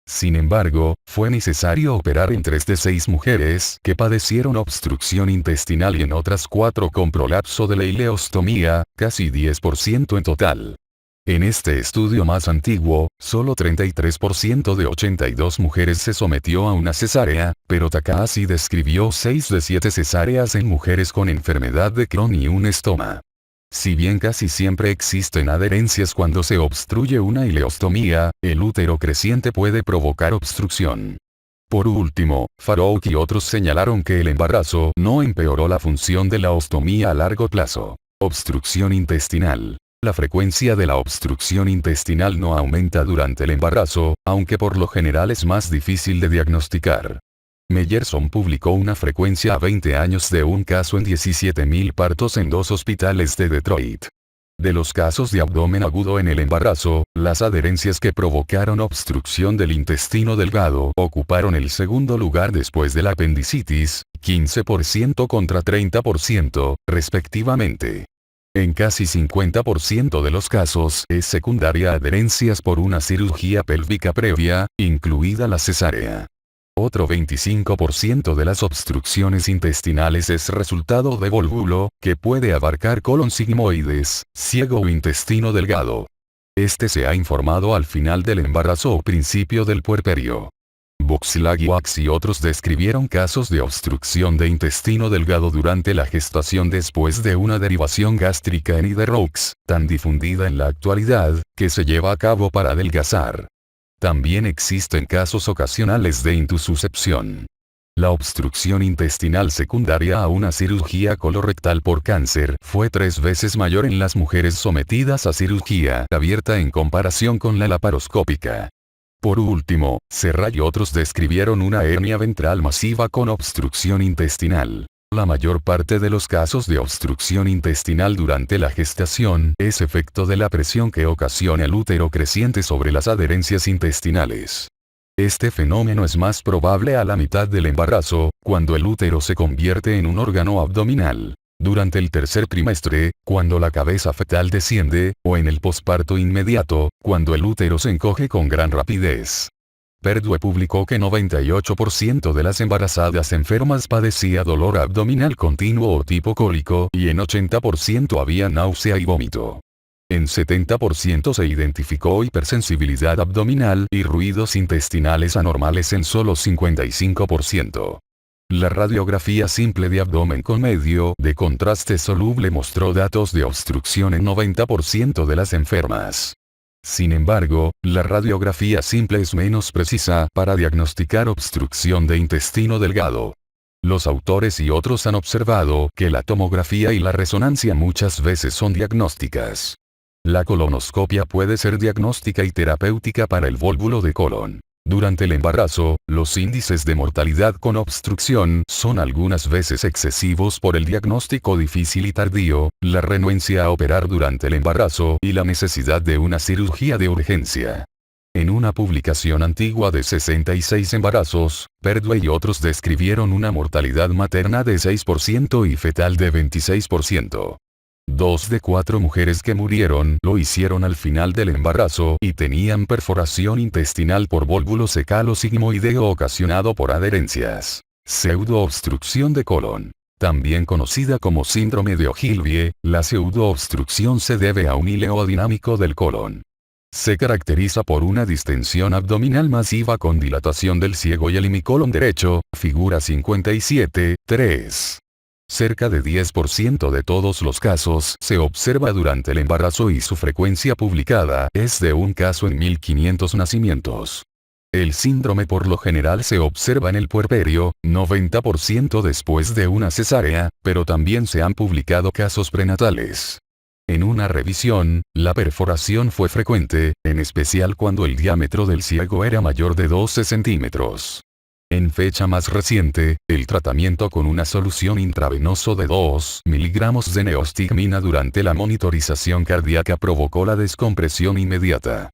Sin embargo, fue necesario operar en 3 de 6 mujeres que padecieron obstrucción intestinal y en otras 4 con prolapso de la ileostomía, casi 10% en total. En este estudio más antiguo, solo 33% de 82 mujeres se sometió a una cesárea, pero Takahashi describió 6 de 7 cesáreas en mujeres con enfermedad de Crohn y un estoma. Si bien casi siempre existen adherencias cuando se obstruye una ileostomía, el útero creciente puede provocar obstrucción. Por último, Farouk y otros señalaron que el embarazo no empeoró la función de la ostomía a largo plazo. Obstrucción intestinal. La frecuencia de la obstrucción intestinal no aumenta durante el embarazo, aunque por lo general es más difícil de diagnosticar. Meyerson publicó una frecuencia a 20 años de un caso en 17.000 partos en 2 hospitales de Detroit. De los casos de abdomen agudo en el embarazo, las adherencias que provocaron obstrucción del intestino delgado ocuparon el segundo lugar después de la apendicitis, 15% contra 30%, respectivamente. En casi 50% de los casos es secundaria a adherencias por una cirugía pélvica previa, incluida la cesárea. Otro 25% de las obstrucciones intestinales es resultado de volvulo, que puede abarcar colon sigmoides, ciego o intestino delgado. Este se ha informado al final del embarazo o principio del puerperio. Boxlag-Wax y otros describieron casos de obstrucción de intestino delgado durante la gestación después de una derivación gástrica en Idarox, tan difundida en la actualidad, que se lleva a cabo para adelgazar. También existen casos ocasionales de intussuscepción. La obstrucción intestinal secundaria a una cirugía colorectal por cáncer fue 3 veces mayor en las mujeres sometidas a cirugía abierta en comparación con la laparoscópica. Por último, Serra y otros describieron una hernia ventral masiva con obstrucción intestinal. La mayor parte de los casos de obstrucción intestinal durante la gestación es efecto de la presión que ocasiona el útero creciente sobre las adherencias intestinales. Este fenómeno es más probable a la mitad del embarazo, cuando el útero se convierte en un órgano abdominal. Durante el tercer trimestre, cuando la cabeza fetal desciende, o en el posparto inmediato, cuando el útero se encoge con gran rapidez. Perdue publicó que 98% de las embarazadas enfermas padecía dolor abdominal continuo o tipo cólico y en 80% había náusea y vómito. En 70% se identificó hipersensibilidad abdominal y ruidos intestinales anormales en solo 55%. La radiografía simple de abdomen con medio de contraste soluble mostró datos de obstrucción en 90% de las enfermas. Sin embargo, la radiografía simple es menos precisa para diagnosticar obstrucción de intestino delgado. Los autores y otros han observado que la tomografía y la resonancia muchas veces son diagnósticas. La colonoscopia puede ser diagnóstica y terapéutica para el vólvulo de colon. Durante el embarazo, los índices de mortalidad con obstrucción son algunas veces excesivos por el diagnóstico difícil y tardío, la renuencia a operar durante el embarazo y la necesidad de una cirugía de urgencia. En una publicación antigua de 66 embarazos, Perdue y otros describieron una mortalidad materna de 6% y fetal de 26%. 2 de 4 mujeres que murieron lo hicieron al final del embarazo y tenían perforación intestinal por vólvulo secal o sigmoideo ocasionado por adherencias. Pseudoobstrucción de colon. También conocida como síndrome de Ogilvie, la pseudoobstrucción se debe a un hilo dinámico del colon. Se caracteriza por una distensión abdominal masiva con dilatación del ciego y el hemicolon derecho, figura 57.3. Cerca de 10% de todos los casos se observa durante el embarazo y su frecuencia publicada es de un caso en 1500 nacimientos. El síndrome por lo general se observa en el puerperio, 90% después de una cesárea, pero también se han publicado casos prenatales. En una revisión, la perforación fue frecuente, en especial cuando el diámetro del ciego era mayor de 12 centímetros. En fecha más reciente, el tratamiento con una solución intravenoso de 2 miligramos de neostigmina durante la monitorización cardíaca provocó la descompresión inmediata.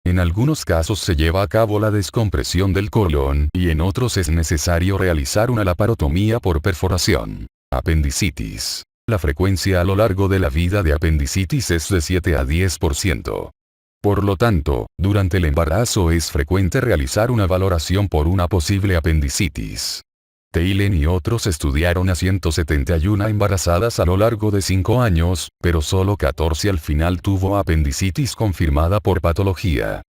En algunos casos se lleva a cabo la descompresión del colon y en otros es necesario realizar una laparotomía por perforación. Apendicitis. La frecuencia a lo largo de la vida de apendicitis es de 7 a 10%. Por lo tanto, durante el embarazo es frecuente realizar una valoración por una posible apendicitis. Theilen y otros estudiaron a 171 embarazadas a lo largo de 5 años, pero solo 14 al final tuvo apendicitis confirmada por patología.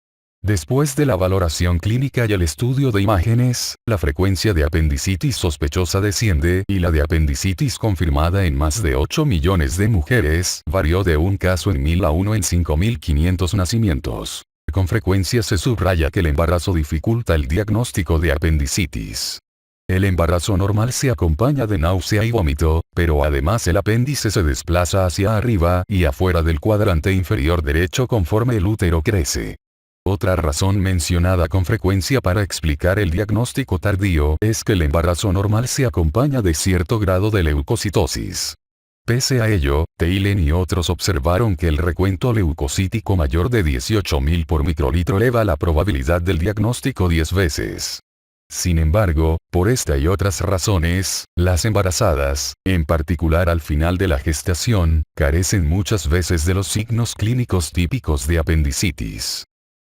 Después de la valoración clínica y el estudio de imágenes, la frecuencia de apendicitis sospechosa desciende y la de apendicitis confirmada en más de 8 millones de mujeres varió de un caso en 1000 a 1 en 5500 nacimientos. Con frecuencia se subraya que el embarazo dificulta el diagnóstico de apendicitis. El embarazo normal se acompaña de náusea y vómito, pero además el apéndice se desplaza hacia arriba y afuera del cuadrante inferior derecho conforme el útero crece. Otra razón mencionada con frecuencia para explicar el diagnóstico tardío es que el embarazo normal se acompaña de cierto grado de leucocitosis. Pese a ello, Theilen y otros observaron que el recuento leucocítico mayor de 18.000 por microlitro eleva la probabilidad del diagnóstico 10 veces. Sin embargo, por esta y otras razones, las embarazadas, en particular al final de la gestación, carecen muchas veces de los signos clínicos típicos de apendicitis.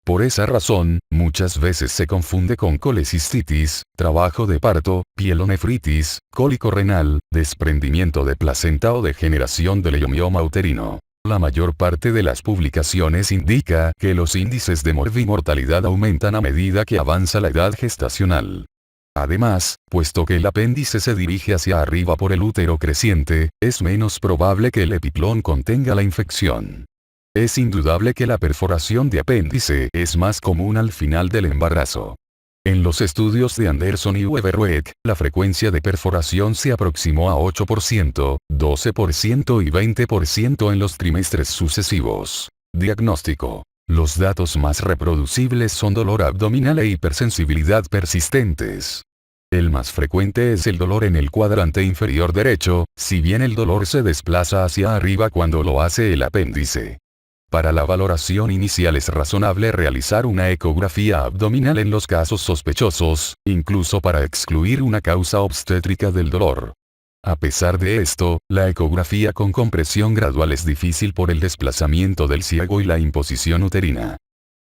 Por esa razón, muchas veces se confunde con colecistitis, trabajo de parto, pielonefritis, cólico renal, desprendimiento de placenta o degeneración del leiomioma uterino. La mayor parte de las publicaciones indica que los índices de morbimortalidad aumentan a medida que avanza la edad gestacional. Además, puesto que el apéndice se dirige hacia arriba por el útero creciente, es menos probable que el epiplón contenga la infección. Es indudable que la perforación de apéndice es más común al final del embarazo. En los estudios de Anderson y Weberweck, la frecuencia de perforación se aproximó a 8%, 12% y 20% en los trimestres sucesivos. Diagnóstico. Los datos más reproducibles son dolor abdominal e hipersensibilidad persistentes. El más frecuente es el dolor en el cuadrante inferior derecho, si bien el dolor se desplaza hacia arriba cuando lo hace el apéndice. Para la valoración inicial es razonable realizar una ecografía abdominal en los casos sospechosos, incluso para excluir una causa obstétrica del dolor. A pesar de esto, la ecografía con compresión gradual es difícil por el desplazamiento del ciego y la imposición uterina.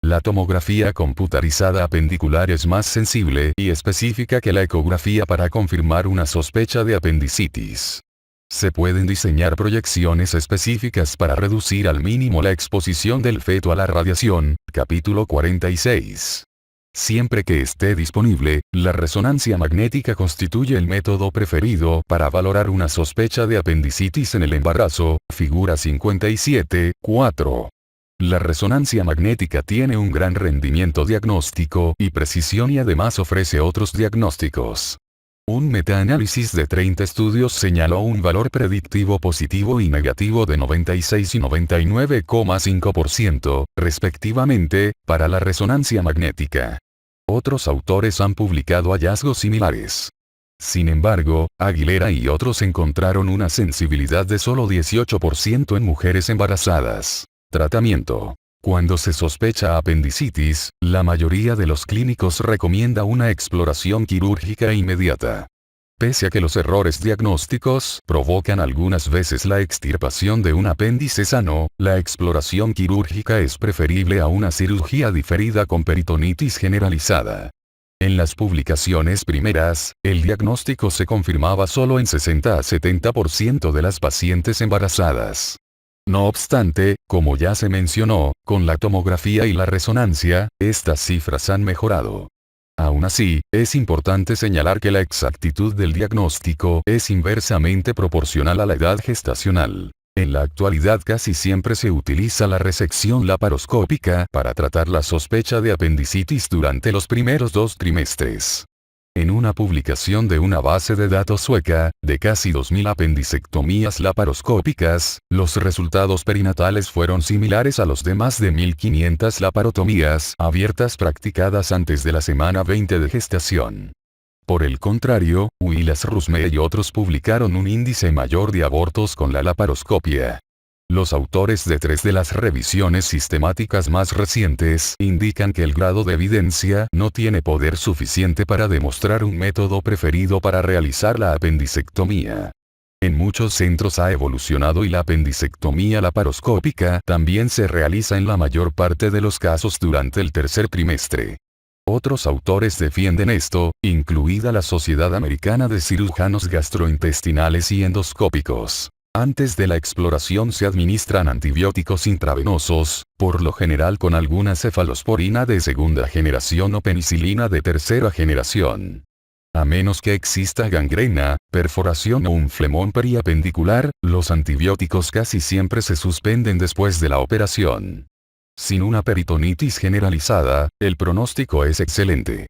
La tomografía computarizada apendicular es más sensible y específica que la ecografía para confirmar una sospecha de apendicitis. Se pueden diseñar proyecciones específicas para reducir al mínimo la exposición del feto a la radiación, capítulo 46. Siempre que esté disponible, la resonancia magnética constituye el método preferido para valorar una sospecha de apendicitis en el embarazo, figura 57.4. La resonancia magnética tiene un gran rendimiento diagnóstico y precisión y además ofrece otros diagnósticos. Un metaanálisis de 30 estudios señaló un valor predictivo positivo y negativo de 96 y 99,5%, respectivamente, para la resonancia magnética. Otros autores han publicado hallazgos similares. Sin embargo, Aguilera y otros encontraron una sensibilidad de solo 18% en mujeres embarazadas. Tratamiento. Cuando se sospecha apendicitis, la mayoría de los clínicos recomienda una exploración quirúrgica inmediata. Pese a que los errores diagnósticos provocan algunas veces la extirpación de un apéndice sano, la exploración quirúrgica es preferible a una cirugía diferida con peritonitis generalizada. En las publicaciones primeras, el diagnóstico se confirmaba solo en 60 a 70% de las pacientes embarazadas. No obstante, como ya se mencionó, con la tomografía y la resonancia, estas cifras han mejorado. Aún así, es importante señalar que la exactitud del diagnóstico es inversamente proporcional a la edad gestacional. En la actualidad casi siempre se utiliza la resección laparoscópica para tratar la sospecha de apendicitis durante los primeros 2 trimestres. En una publicación de una base de datos sueca, de casi 2.000 apendicectomías laparoscópicas, los resultados perinatales fueron similares a los de más de 1.500 laparotomías abiertas practicadas antes de la semana 20 de gestación. Por el contrario, Willis-Rusme y otros publicaron un índice mayor de abortos con la laparoscopia. Los autores de 3 de las revisiones sistemáticas más recientes indican que el grado de evidencia no tiene poder suficiente para demostrar un método preferido para realizar la apendicectomía. En muchos centros ha evolucionado y la apendicectomía laparoscópica también se realiza en la mayor parte de los casos durante el tercer trimestre. Otros autores defienden esto, incluida la Sociedad Americana de Cirujanos Gastrointestinales y Endoscópicos. Antes de la exploración se administran antibióticos intravenosos, por lo general con alguna cefalosporina de segunda generación o penicilina de tercera generación. A menos que exista gangrena, perforación o un flemón periapendicular, los antibióticos casi siempre se suspenden después de la operación. Sin una peritonitis generalizada, el pronóstico es excelente.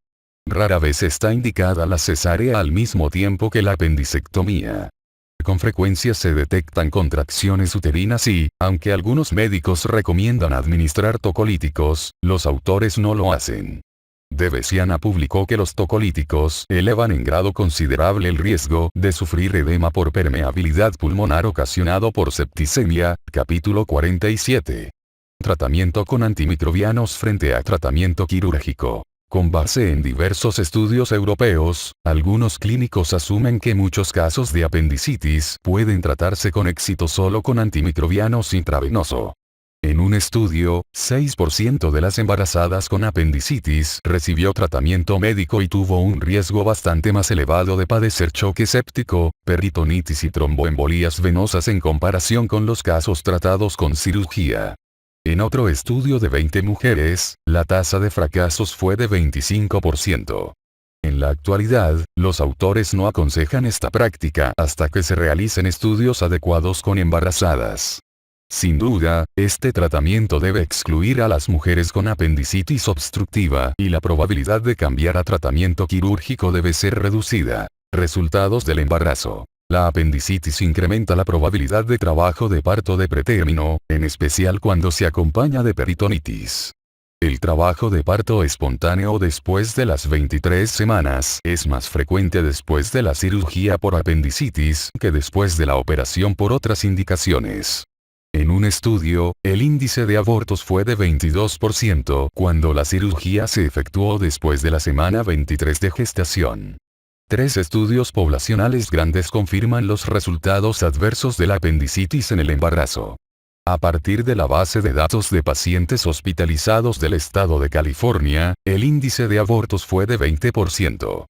Rara vez está indicada la cesárea al mismo tiempo que la apendicectomía. Con frecuencia se detectan contracciones uterinas y, aunque algunos médicos recomiendan administrar tocolíticos, los autores no lo hacen. De Bessiana publicó que los tocolíticos elevan en grado considerable el riesgo de sufrir edema por permeabilidad pulmonar ocasionado por septicemia, capítulo 47. Tratamiento con antimicrobianos frente a tratamiento quirúrgico. Con base en diversos estudios europeos, algunos clínicos asumen que muchos casos de apendicitis pueden tratarse con éxito solo con antimicrobianos intravenoso. En un estudio, 6% de las embarazadas con apendicitis recibió tratamiento médico y tuvo un riesgo bastante más elevado de padecer choque séptico, peritonitis y tromboembolías venosas en comparación con los casos tratados con cirugía. En otro estudio de 20 mujeres, la tasa de fracasos fue de 25%. En la actualidad, los autores no aconsejan esta práctica hasta que se realicen estudios adecuados con embarazadas. Sin duda, este tratamiento debe excluir a las mujeres con apendicitis obstructiva y la probabilidad de cambiar a tratamiento quirúrgico debe ser reducida. Resultados del embarazo. La apendicitis incrementa la probabilidad de trabajo de parto de pretérmino, en especial cuando se acompaña de peritonitis. El trabajo de parto espontáneo después de las 23 semanas es más frecuente después de la cirugía por apendicitis que después de la operación por otras indicaciones. En un estudio, el índice de abortos fue de 22% cuando la cirugía se efectuó después de la semana 23 de gestación. 3 estudios poblacionales grandes confirman los resultados adversos de la apendicitis en el embarazo. A partir de la base de datos de pacientes hospitalizados del estado de California, el índice de abortos fue de 20%.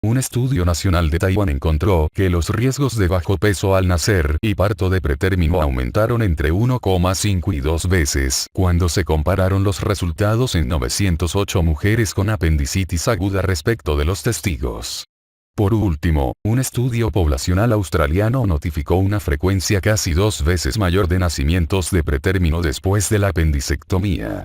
Un estudio nacional de Taiwán encontró que los riesgos de bajo peso al nacer y parto de pretérmino aumentaron entre 1,5 y 2 veces cuando se compararon los resultados en 908 mujeres con apendicitis aguda respecto de los testigos. Por último, un estudio poblacional australiano notificó una frecuencia casi 2 veces mayor de nacimientos de pretérmino después de la apendicectomía.